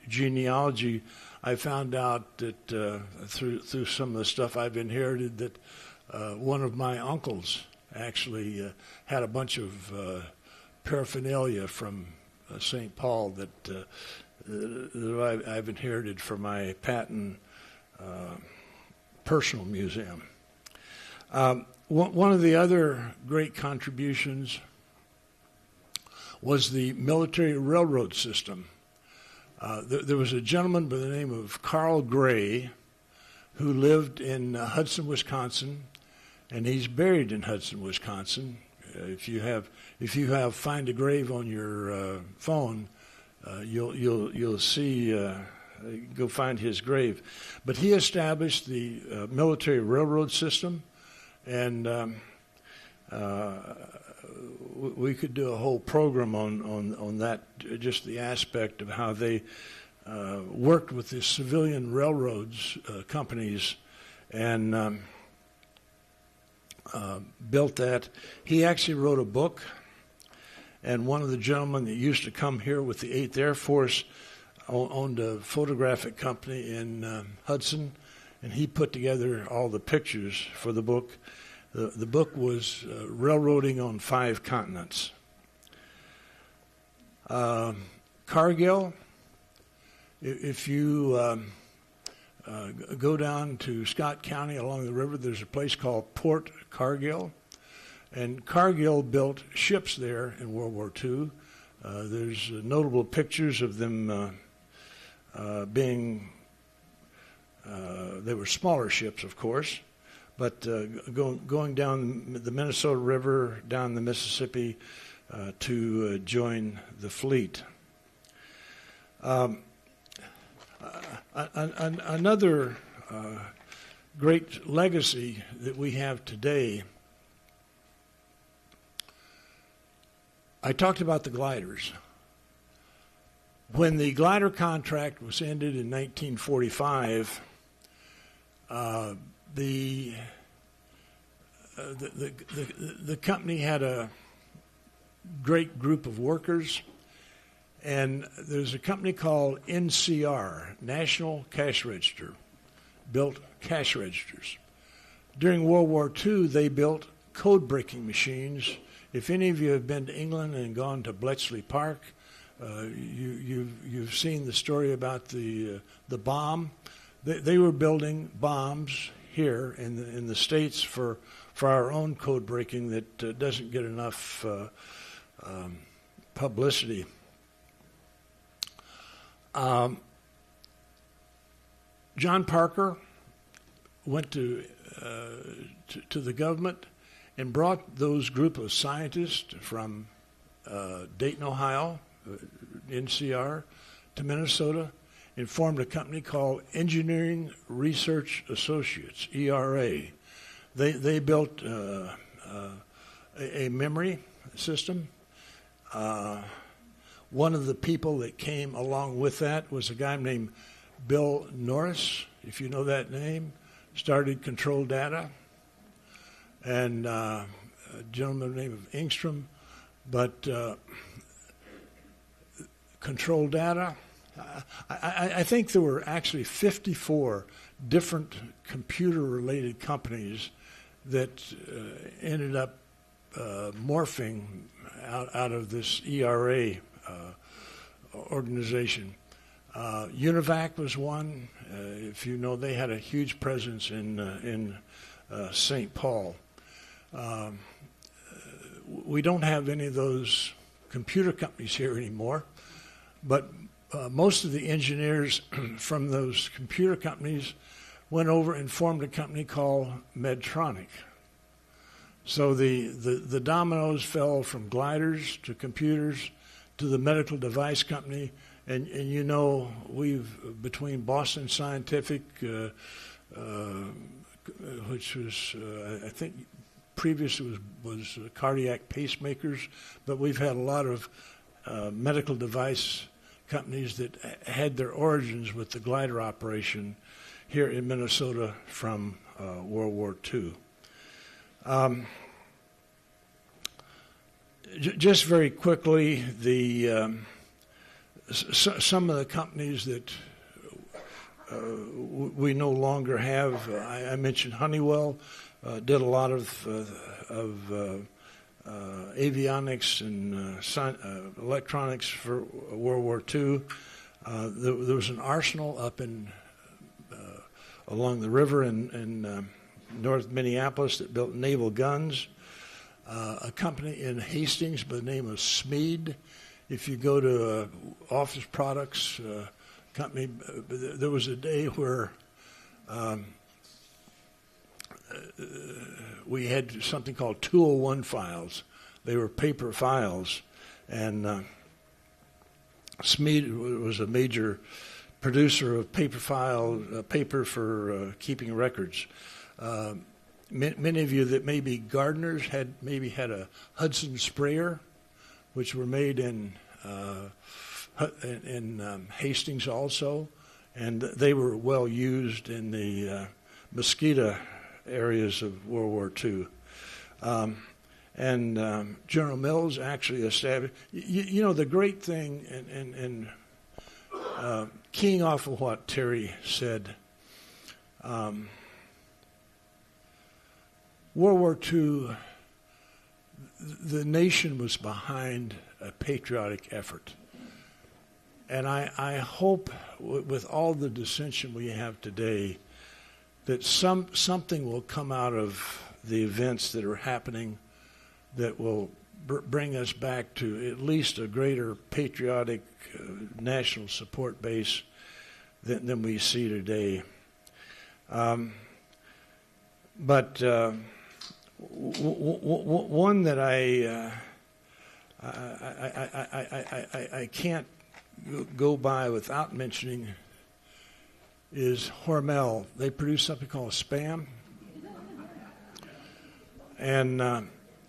genealogy, I found out that through some of the stuff I've inherited that one of my uncles actually had a bunch of paraphernalia from St. Paul that I've inherited from my Patton personal museum. One of the other great contributions was the military railroad system. There was a gentleman by the name of Carl Gray who lived in Hudson, Wisconsin, and he's buried in Hudson, Wisconsin. If you have Find a Grave on your phone, you'll see. Go find his grave. But he established the military railroad system, and we could do a whole program on that, just the aspect of how they worked with the civilian railroads companies and built that. He actually wrote a book, and one of the gentlemen that used to come here with the 8th Air Force owned a photographic company in Hudson, and he put together all the pictures for the book. The book was Railroading on 5 Continents. Cargill, if you go down to Scott County along the river, there's a place called Port Cargill, and Cargill built ships there in World War II. There's notable pictures of them being They were smaller ships, of course, but going down the Minnesota River, down the Mississippi, to join the fleet. Another great legacy that we have today, I talked about the gliders. When the glider contract was ended in 1945, the company had a great group of workers, and there's a company called NCR, National Cash Register, built cash registers. During World War II, they built code-breaking machines. If any of you have been to England and gone to Bletchley Park, you've seen the story about the bomb. They were building bombs here in the States for our own code breaking that doesn't get enough publicity. John Parker went to the government and brought those group of scientists from Dayton, Ohio, NCR, to Minnesota, and formed a company called Engineering Research Associates, ERA. They built a memory system. One of the people that came along with that was a guy named Bill Norris, if you know that name, started Control Data, and a gentleman named Engstrom. But Control Data, I think there were actually 54 different computer-related companies that ended up morphing out of this ERA organization. Univac was one. If you know, they had a huge presence in St. Paul. We don't have any of those computer companies here anymore, but most of the engineers from those computer companies went over and formed a company called Medtronic. So the dominoes fell from gliders to computers to the medical device company, and you know, we've, between Boston Scientific, which was, I think previously was cardiac pacemakers, but we've had a lot of medical device companies that had their origins with the glider operation here in Minnesota from World War II. Just very quickly, some of the companies that we no longer have, I mentioned Honeywell, did a lot of avionics and electronics for World War II. There was an arsenal up in along the river in North Minneapolis that built naval guns. A company in Hastings by the name of Smead. If you go to Office Products company, there was a day where we had something called 201 files. They were paper files, and Smead was a major producer of paper for keeping records. Many of you that may be gardeners had a Hudson sprayer, which were made in Hastings also, and they were well used in the mosquito areas of World War II. And General Mills actually established, you know, the great thing, and keying off of what Terry said, World War II, the nation was behind a patriotic effort. And I hope with all the dissension we have today that something will come out of the events that are happening that will bring us back to at least a greater patriotic national support base than we see today. But one that I can't go by without mentioning is Hormel. They produce something called Spam. And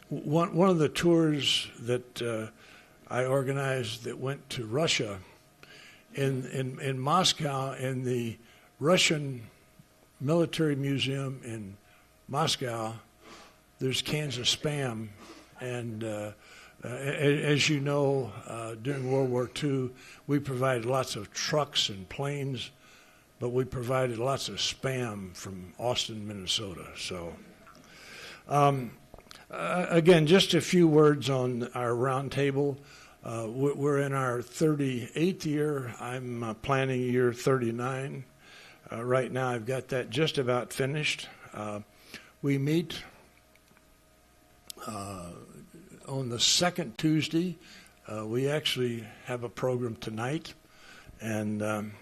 one of the tours that I organized that went to Russia, in Moscow, in the Russian Military Museum in Moscow, there's cans of Spam. And as you know, during World War II, we provided lots of trucks and planes, but we provided lots of Spam from Austin, Minnesota. So, again, just a few words on our roundtable. We're in our 38th year. I'm planning year 39. Right now, I've got that just about finished. We meet on the second Tuesday. We actually have a program tonight, and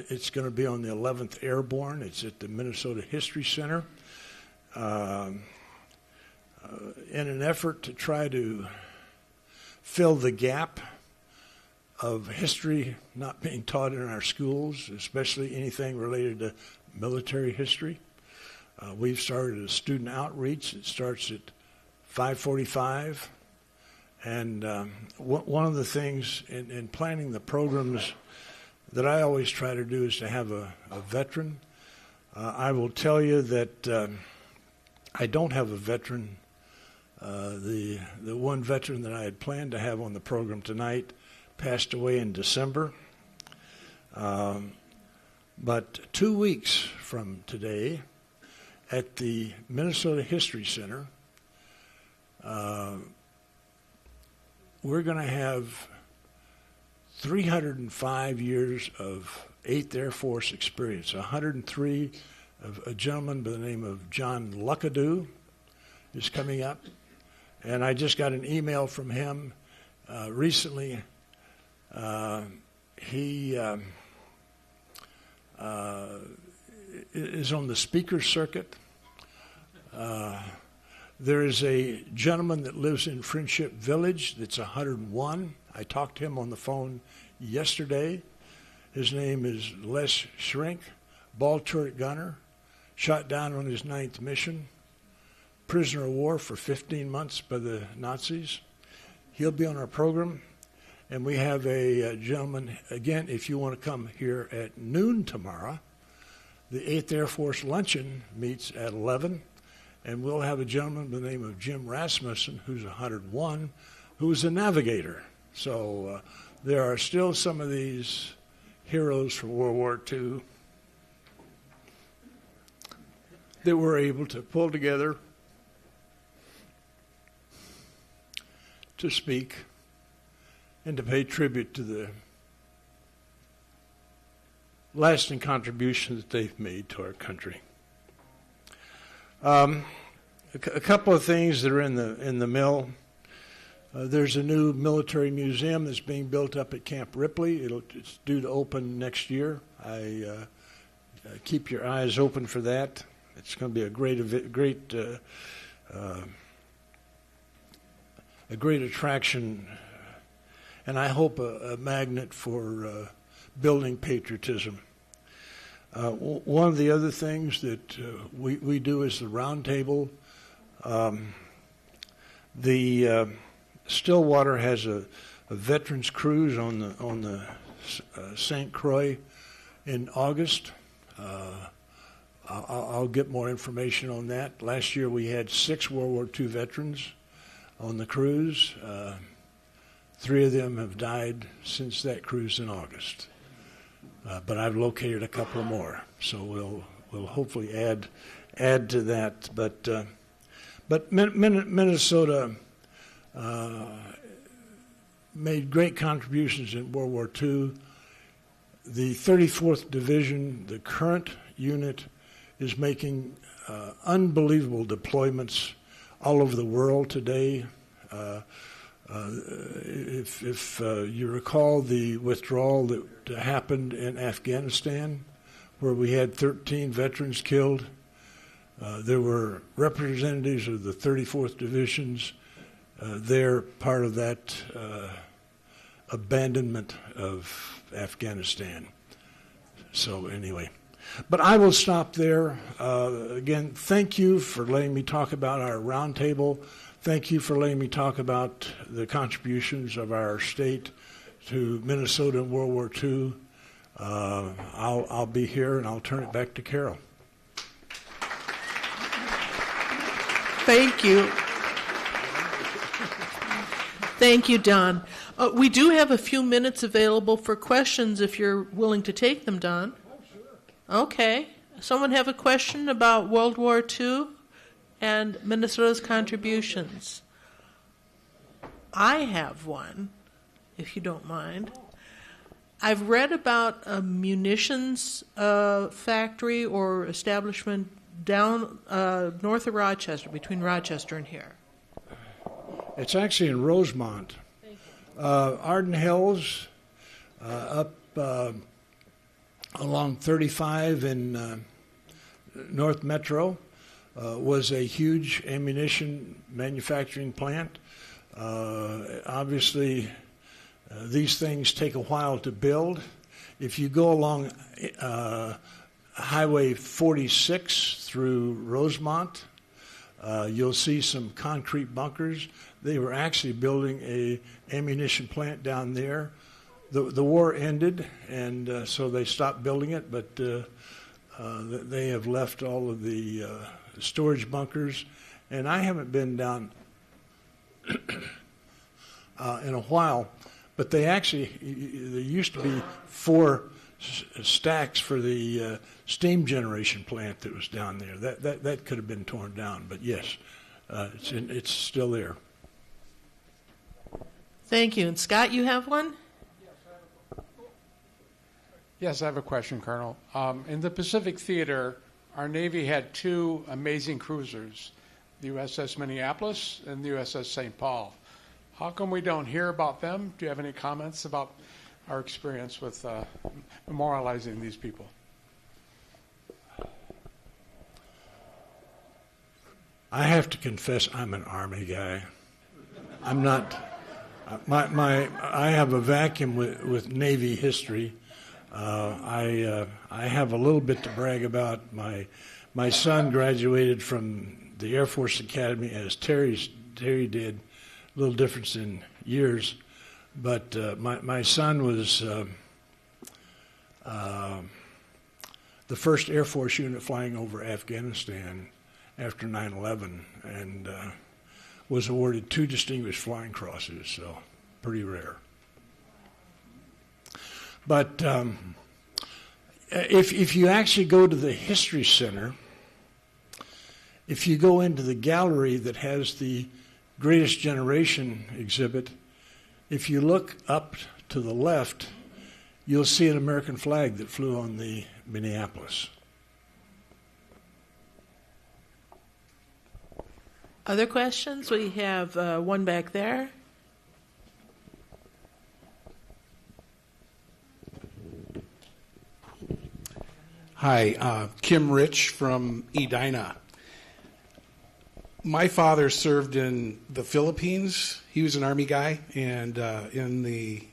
it's going to be on the 11th Airborne. It's at the Minnesota History Center. In an effort to try to fill the gap of history not being taught in our schools, especially anything related to military history. We've started a student outreach. It starts at 5:45. And one of the things in planning the programs that I always try to do is to have a veteran. I will tell you that I don't have a veteran. The one veteran that I had planned to have on the program tonight passed away in December. But 2 weeks from today, at the Minnesota History Center, we're going to have 305 years of 8th Air Force experience. 103 of a gentleman by the name of John Luckadoo is coming up. And I just got an email from him recently. He is on the speaker circuit. There is a gentleman that lives in Friendship Village that's 101. I talked to him on the phone yesterday. His name is Les Shrink, ball turret gunner, shot down on his 9th mission, prisoner of war for 15 months by the Nazis. He'll be on our program. And we have a gentleman, again, if you want to come here at noon tomorrow, the 8th Air Force luncheon meets at 11. And we'll have a gentleman by the name of Jim Rasmussen, who's 101, who's a navigator. So there are still some of these heroes from World War II that were able to pull together to speak and to pay tribute to the lasting contribution that they've made to our country. A couple of things that are in the mill. There's a new military museum that's being built up at Camp Ripley. It's due to open next year. Keep your eyes open for that. It's going to be a great attraction, and I hope a magnet for building patriotism. One of the other things that we do is the Roundtable. The Stillwater has a veterans cruise on the St. Croix in August. I'll get more information on that. Last year we had 6 World War II veterans on the cruise. 3 of them have died since that cruise in August. But I've located a couple more, so we'll hopefully add to that. But Minnesota made great contributions in World War II. The 34th Division, the current unit, is making unbelievable deployments all over the world today. If you recall the withdrawal that happened in Afghanistan, where we had 13 veterans killed. There were representatives of the 34th Divisions. They're part of that abandonment of Afghanistan. So anyway, but I will stop there. Again, thank you for letting me talk about our roundtable. Thank you for letting me talk about the contributions of our state to Minnesota in World War II. I'll be here, and I'll turn it back to Carol. Thank you. Thank you, Don. We do have a few minutes available for questions if you're willing to take them, Don. Okay. Someone have a question about World War II and Minnesota's contributions? I have one, if you don't mind. I've read about a munitions factory or establishment down north of Rochester, between Rochester and here. It's actually in Rosemont. Arden Hills, up along 35 in North Metro, was a huge ammunition manufacturing plant. Obviously, these things take a while to build. If you go along Highway 46 through Rosemont, you'll see some concrete bunkers. They were actually building a ammunition plant down there. The war ended, and so they stopped building it, but they have left all of the storage bunkers. And I haven't been down in a while, but there used to be 4 stacks for the steam generation plant that was down there. That could have been torn down, but yes, it's still there. Thank you. And Scott, you have one? Yes, I have a question, Colonel. In the Pacific Theater, our Navy had 2 amazing cruisers, the USS Minneapolis and the USS St. Paul. How come we don't hear about them? Do you have any comments about our experience with memorializing these people? I have to confess, I'm an Army guy. I'm not. I have a vacuum with Navy history. I have a little bit to brag about. My son graduated from the Air Force Academy as Terry did. A little difference in years, but my son was the first Air Force unit flying over Afghanistan after 9/11, and was awarded 2 Distinguished Flying Crosses, so pretty rare. But if you actually go to the History Center, if you go into the gallery that has the Greatest Generation exhibit, if you look up to the left, you'll see an American flag that flew on the Minneapolis. Other questions? We have one back there. Hi, Kim Rich from Edina. My father served in the Philippines. He was an Army guy, and in the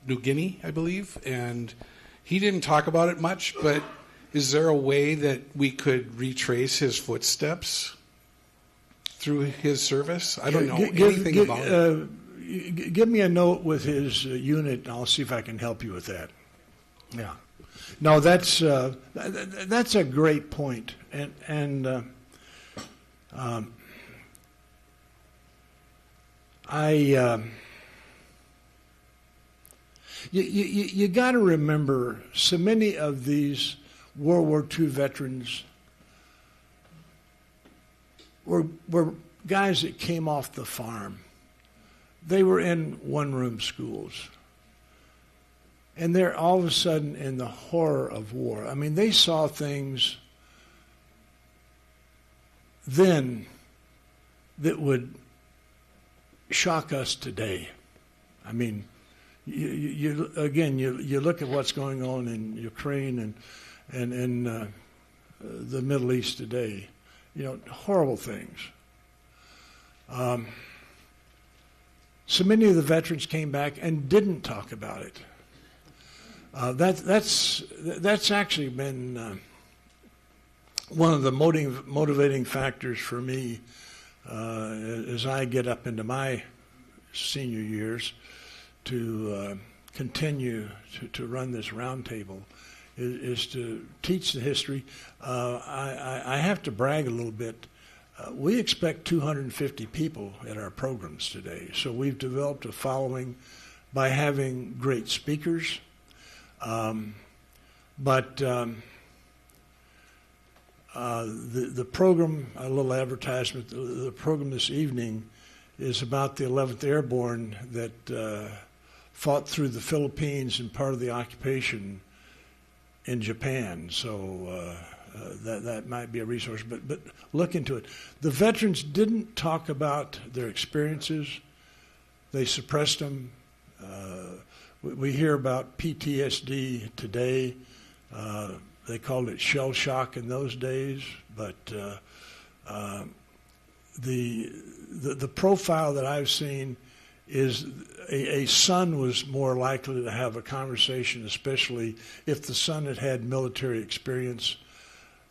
New Guinea, I believe. And he didn't talk about it much, but is there a way that we could retrace his footsteps through his service? I don't know anything about it. Give me a note with his unit, and I'll see if I can help you with that. Yeah. No, that's a great point, and you got to remember, so many of these World War II veterans were guys that came off the farm. They were in one-room schools. And they're all of a sudden in the horror of war. I mean, they saw things then that would shock us today. I mean, you look at what's going on in Ukraine and in the Middle East today. Horrible things. So many of the veterans came back and didn't talk about it. That's actually been one of the motivating factors for me as I get up into my senior years to continue to run this roundtable is to teach the history. I have to brag a little bit. We expect 250 people at our programs today, so we've developed a following by having great speakers. But the program, a little advertisement, the program this evening is about the 11th Airborne that fought through the Philippines and part of the occupation in Japan. So that might be a resource, but look into it. The veterans didn't talk about their experiences. They suppressed them. We hear about PTSD today. They called it shell shock in those days, but the profile that I've seen is a son was more likely to have a conversation, especially if the son had had military experience.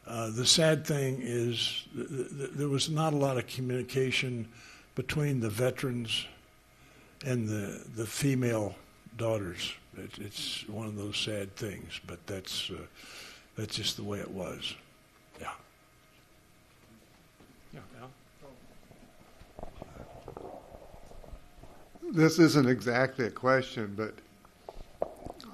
The sad thing is there was not a lot of communication between the veterans and the female daughters. It's one of those sad things, but that's just the way it was. Yeah. Yeah. This isn't exactly a question, but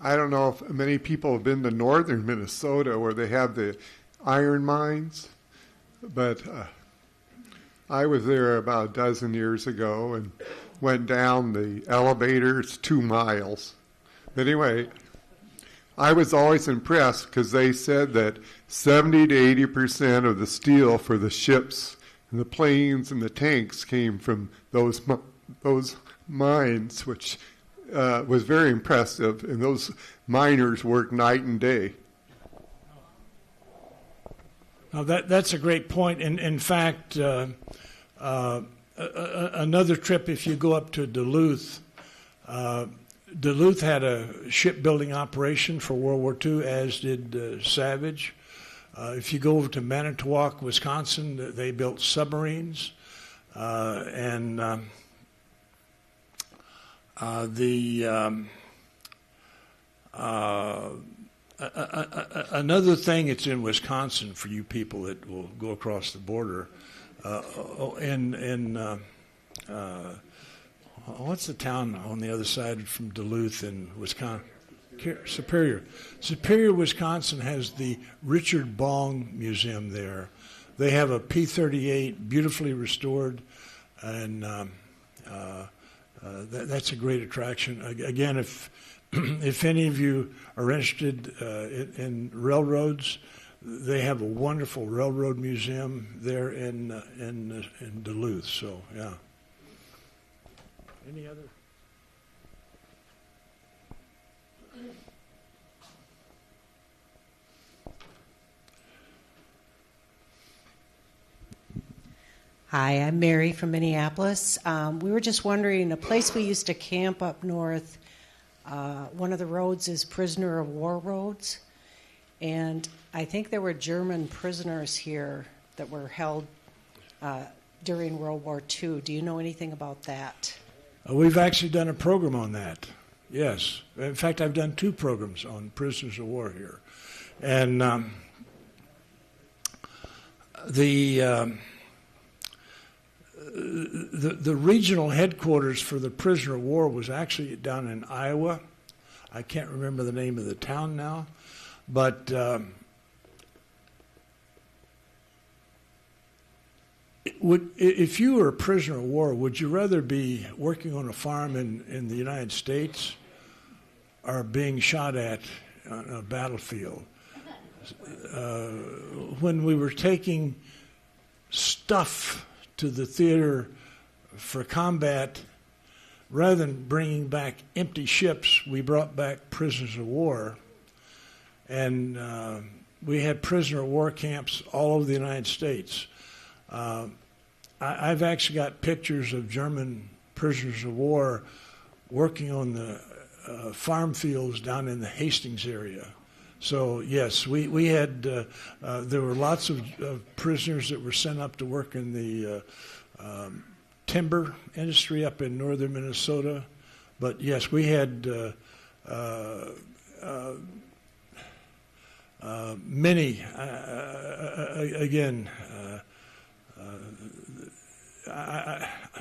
I don't know if many people have been to northern Minnesota where they have the iron mines, but I was there about a dozen years ago and went down the elevator. It's 2 miles. But anyway, I was always impressed because they said that 70 to 80% of the steel for the ships and the planes and the tanks came from those mines, which was very impressive. And those miners worked night and day. Now that's a great point. In fact, another trip, if you go up to Duluth, Duluth had a shipbuilding operation for World War II, as did Savage. If you go over to Manitowoc, Wisconsin, they built submarines. Another thing, it's in Wisconsin for you people that will go across the border. What's the town on the other side from Duluth in Wisconsin? Superior. Superior, Wisconsin has the Richard Bong Museum there. They have a P-38 beautifully restored, and that's a great attraction. Again, if any of you are interested in railroads, they have a wonderful railroad museum there in Duluth. So, yeah. Any other? Hi, I'm Mary from Minneapolis. We were just wondering, a place we used to camp up north, one of the roads is prisoner of war roads, and I think there were German prisoners here that were held during World War II. Do you know anything about that? We've actually done a program on that, yes. In fact, I've done 2 programs on prisoners of war here. And the regional headquarters for the prisoner of war was actually down in Iowa. I can't remember the name of the town now, but if you were a prisoner of war, would you rather be working on a farm in the United States or being shot at on a battlefield? When we were taking stuff to the theater for combat, rather than bringing back empty ships, we brought back prisoners of war. And we had prisoner of war camps all over the United States. I've actually got pictures of German prisoners of war working on the farm fields down in the Hastings area. So yes, we had, there were lots of prisoners that were sent up to work in the timber industry up in northern Minnesota. But yes, we had many, again,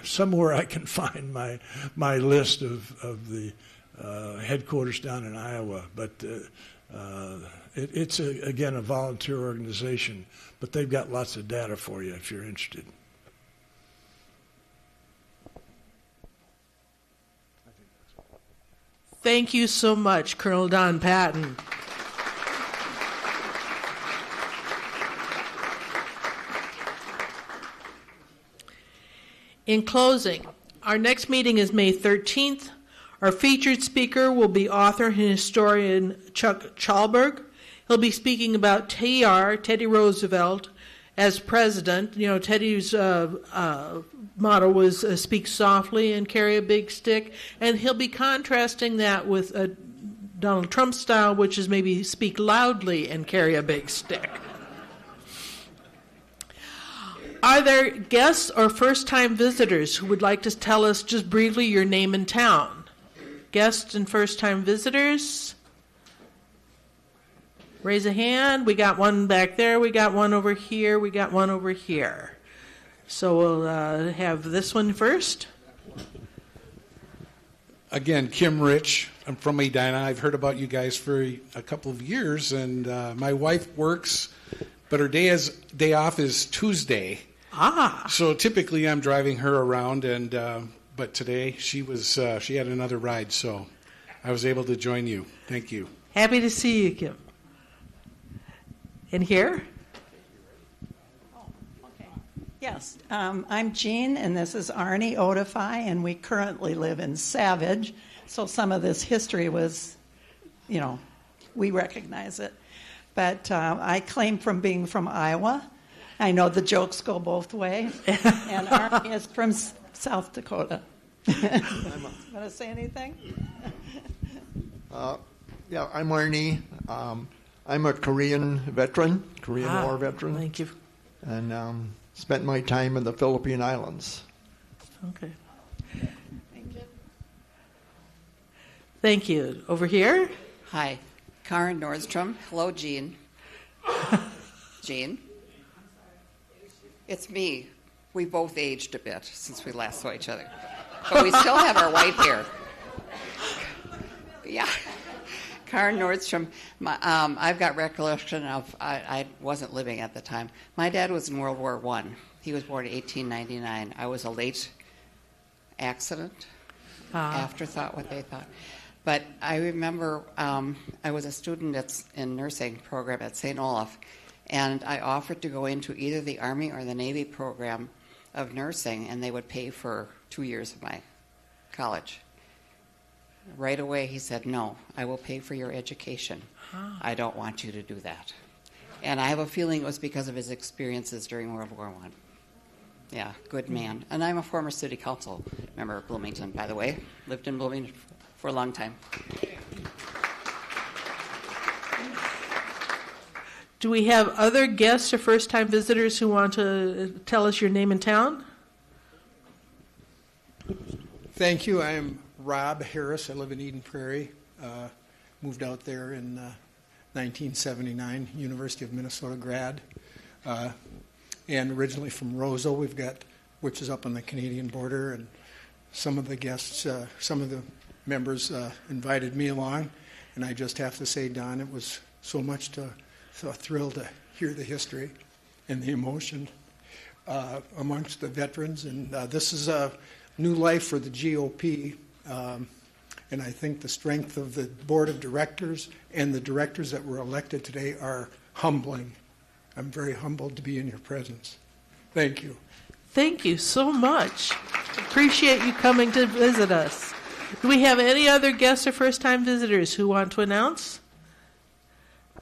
somewhere I can find my list of the headquarters down in Iowa, but it's again a volunteer organization, but they've got lots of data for you if you're interested. Thank you so much, Colonel Don Patton. In closing, our next meeting is May 13th. Our featured speaker will be author and historian Chuck Chalberg. He'll be speaking about Teddy Roosevelt, as president. You know, Teddy's motto was speak softly and carry a big stick, and he'll be contrasting that with Donald Trump's style, which is maybe speak loudly and carry a big stick. Are there guests or first-time visitors who would like to tell us just briefly your name and town? Guests and first-time visitors? Raise a hand. We got one back there. We got one over here. We got one over here. So we'll have this one first. Again, Kim Rich. I'm from Edina. I've heard about you guys for a couple of years, and my wife works, but her day off is Tuesday. Ah. So typically I'm driving her around, and but today she had another ride, so I was able to join you. Thank you. Happy to see you, Kim. And here? Yes, I'm Jean, and this is Arnie Odify, and we currently live in Savage. So some of this history was, we recognize it. But I claim from being from Iowa. I know the jokes go both ways. And Arnie is from South Dakota. Want to say anything? Yeah, I'm Arnie. I'm a Korean veteran, War veteran. Thank you. And spent my time in the Philippine Islands. Okay. Thank you. Over here? Hi. Karen Nordstrom. Hello, Jean. Jean? It's me. We both aged a bit since we last saw each other. But we still have our white hair. Yeah. Karen Nordstrom. I've got recollection of, I wasn't living at the time. My dad was in World War I. He was born in 1899. I was a late accident, afterthought, what they thought. But I remember I was a student in nursing program at St. Olaf, and I offered to go into either the Army or the Navy program of nursing, and they would pay for 2 years of my college. Right away, he said, no, I will pay for your education. I don't want you to do that. And I have a feeling it was because of his experiences during World War I. Yeah, good man. And I'm a former city council member of Bloomington, by the way. Lived in Bloomington for a long time. Do we have other guests or first-time visitors who want to tell us your name and town? Thank you. I'm Rob Harris. I live in Eden Prairie. Moved out there in 1979, University of Minnesota grad. And originally from Roseau, which is up on the Canadian border. And some of the guests, some of the members invited me along. And I just have to say, Don, it was so a thrill to hear the history and the emotion amongst the veterans. And this is a new life for the GOP. And I think the strength of the board of directors and the directors that were elected today are humbling. I'm very humbled to be in your presence. Thank you. Thank you so much. Appreciate you coming to visit us. Do we have any other guests or first-time visitors who want to announce?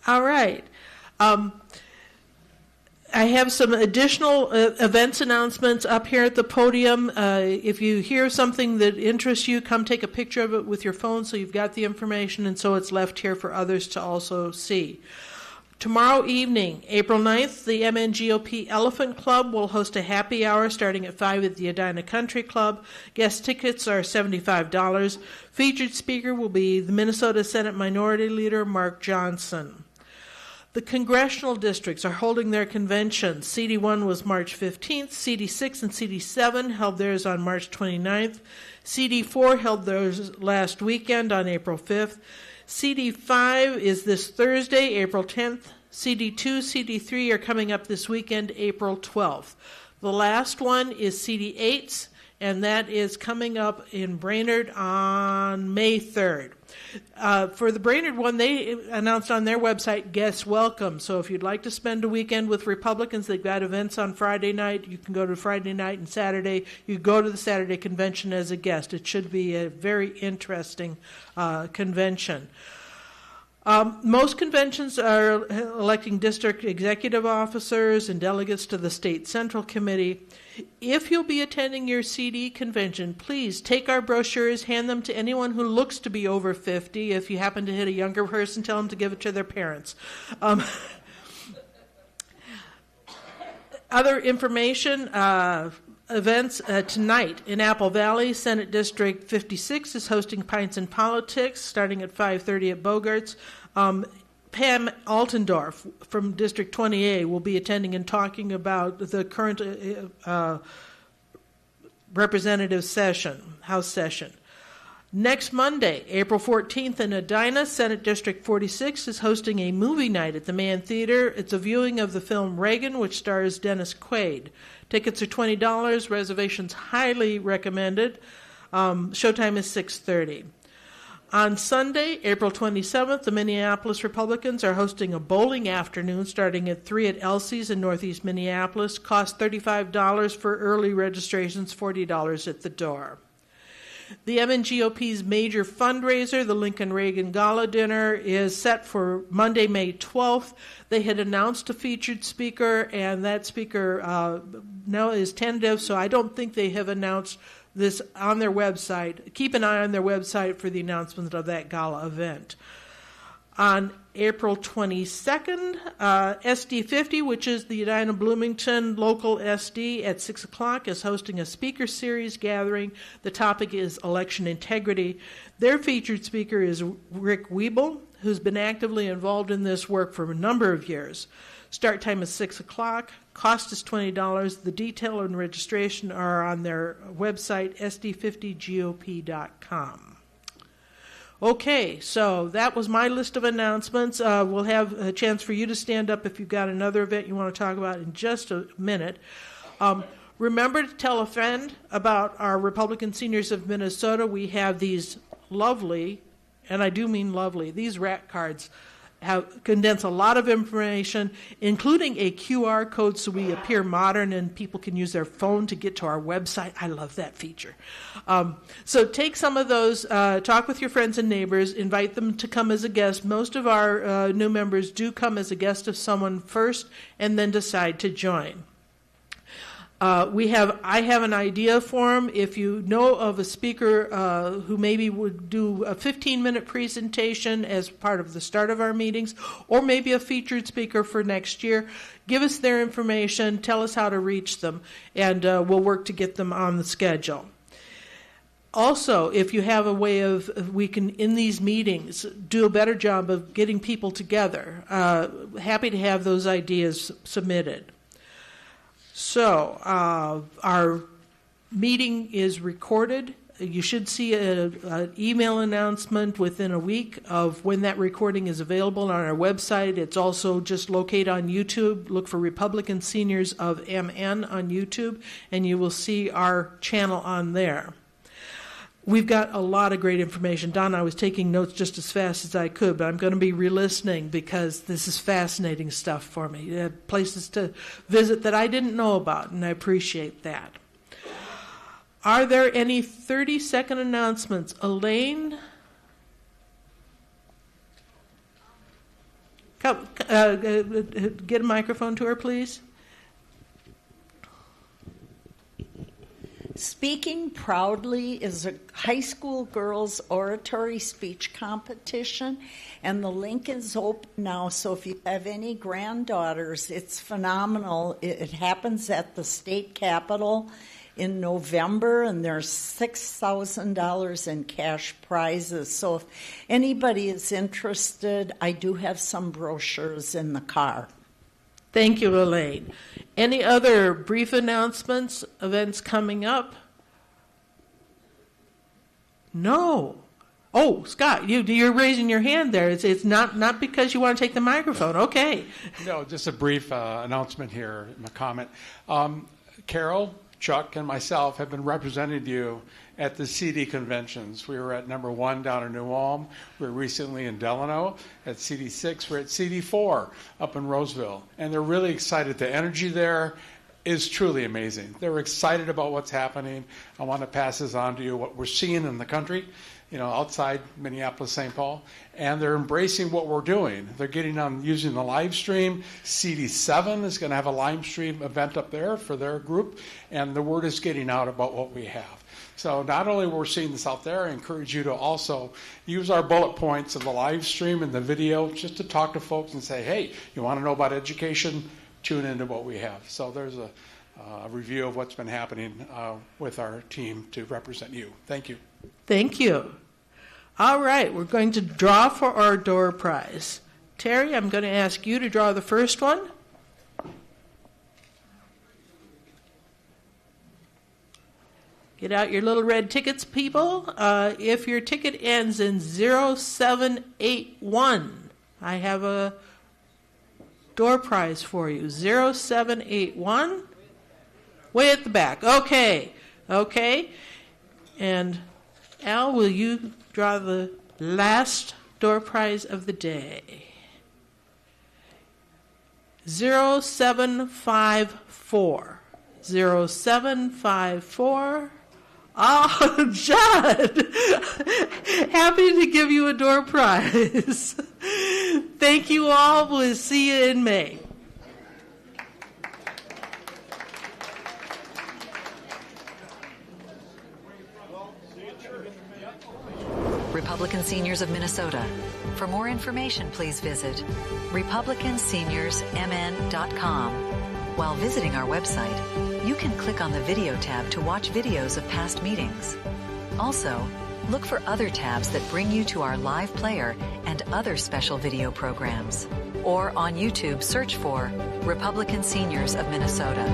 All right. I have some additional events announcements up here at the podium. If you hear something that interests you, come take a picture of it with your phone so you've got the information, and so it's left here for others to also see. Tomorrow evening, April 9th, the MNGOP Elephant Club will host a happy hour starting at 5 at the Edina Country Club. Guest tickets are $75. Featured speaker will be the Minnesota Senate Minority Leader, Mark Johnson. The congressional districts are holding their conventions. CD1 was March 15th. CD6 and CD7 held theirs on March 29th. CD4 held theirs last weekend on April 5th. CD5 is this Thursday, April 10th. CD2, CD3 are coming up this weekend, April 12th. The last one is CD8's, and that is coming up in Brainerd on May 3rd. For the Brainerd one, they announced on their website, guests welcome. So if you'd like to spend a weekend with Republicans, they've got events on Friday night. You can go to Friday night and Saturday. You go to the Saturday convention as a guest. It should be a very interesting convention. Most conventions are electing district executive officers and delegates to the state central committee. If you'll be attending your CD convention, please take our brochures, hand them to anyone who looks to be over 50. If you happen to hit a younger person, tell them to give it to their parents. Other information, events tonight in Apple Valley, Senate District 56 is hosting Pints and Politics starting at 5:30 at Bogart's. Pam Altendorf from District 20A will be attending and talking about the current representative session, House session. Next Monday, April 14th in Edina, Senate District 46 is hosting a movie night at the Mann Theater. It's a viewing of the film Reagan, which stars Dennis Quaid. Tickets are $20. Reservations highly recommended. Showtime is 6:30. On Sunday, April 27th, the Minneapolis Republicans are hosting a bowling afternoon starting at 3 at Elsie's in Northeast Minneapolis. Cost $35 for early registrations, $40 at the door. The MNGOP's major fundraiser, the Lincoln Reagan Gala Dinner, is set for Monday, May 12th. They had announced a featured speaker, and that speaker now is tentative, so I don't think they have announced this on their website. Keep an eye on their website for the announcement of that gala event. On April 22nd, SD50, which is the Edina Bloomington local SD at 6 o'clock, is hosting a speaker series gathering. The topic is election integrity. Their featured speaker is Rick Wiebel, who's been actively involved in this work for a number of years. Start time is 6 o'clock. Cost is $20. The detail and registration are on their website, sd50gop.com. Okay, so that was my list of announcements. We'll have a chance for you to stand up if you've got another event you want to talk about in just a minute. Remember to tell a friend about our Republican Seniors of Minnesota. We have these lovely, and I do mean lovely, these rat cards condense a lot of information, including a QR code so we appear modern and people can use their phone to get to our website. I love that feature. So take some of those, talk with your friends and neighbors, invite them to come as a guest. Most of our new members do come as a guest of someone first and then decide to join. I have an idea form. If you know of a speaker who maybe would do a 15-minute presentation as part of the start of our meetings, or maybe a featured speaker for next year, give us their information, tell us how to reach them, and we'll work to get them on the schedule. Also, if you have a way we can, in these meetings, do a better job of getting people together, happy to have those ideas submitted. So, our meeting is recorded. You should see an email announcement within a week of when that recording is available on our website. It's also just located on YouTube. Look for Republican Seniors of MN on YouTube, and you will see our channel on there. We've got a lot of great information. Don, I was taking notes just as fast as I could, but I'm going to be re-listening because this is fascinating stuff for me. Places to visit that I didn't know about, and I appreciate that. Are there any 30-second announcements? Elaine? Get a microphone to her, please. Speaking Proudly is a high school girls oratory speech competition, and the link is open now, so if you have any granddaughters, it's phenomenal. It happens at the state capitol in November, and there's $6,000 in cash prizes. So if anybody is interested, I do have some brochures in the car. Thank you, Elaine. Any other brief announcements, events coming up? No. Oh, Scott, you're raising your hand there. It's not because you want to take the microphone. Okay. No, just a brief announcement here, a comment. Carol, Chuck, and myself have been representing you at the CD conventions. We were at number 1 down in New Ulm. We were recently in Delano at CD6. We're at CD4 up in Roseville. And they're really excited. The energy there is truly amazing. They're excited about what's happening. I want to pass this on to you, what we're seeing in the country, outside Minneapolis, St. Paul. And they're embracing what we're doing. They're getting on using the live stream. CD7 is going to have a live stream event up there for their group. And the word is getting out about what we have. So not only we're seeing this out there, I encourage you to also use our bullet points of the live stream and the video just to talk to folks and say, hey, you want to know about education? Tune into what we have. So there's a review of what's been happening with our team to represent you. Thank you. Thank you. All right, we're going to draw for our door prize. Terry, I'm going to ask you to draw the first one. Get out your little red tickets, people. If your ticket ends in 0781, I have a door prize for you. 0781. Way at the back. Okay. And Al, will you draw the last door prize of the day? 0754. 0754. Oh, Judd! Happy to give you a door prize. Thank you all. We'll see you in May. Republican Seniors of Minnesota. For more information, please visit republicanseniorsmn.com. While visiting our website, you can click on the video tab to watch videos of past meetings. Also, look for other tabs that bring you to our live player and other special video programs. Or on YouTube, search for Republican Seniors of Minnesota.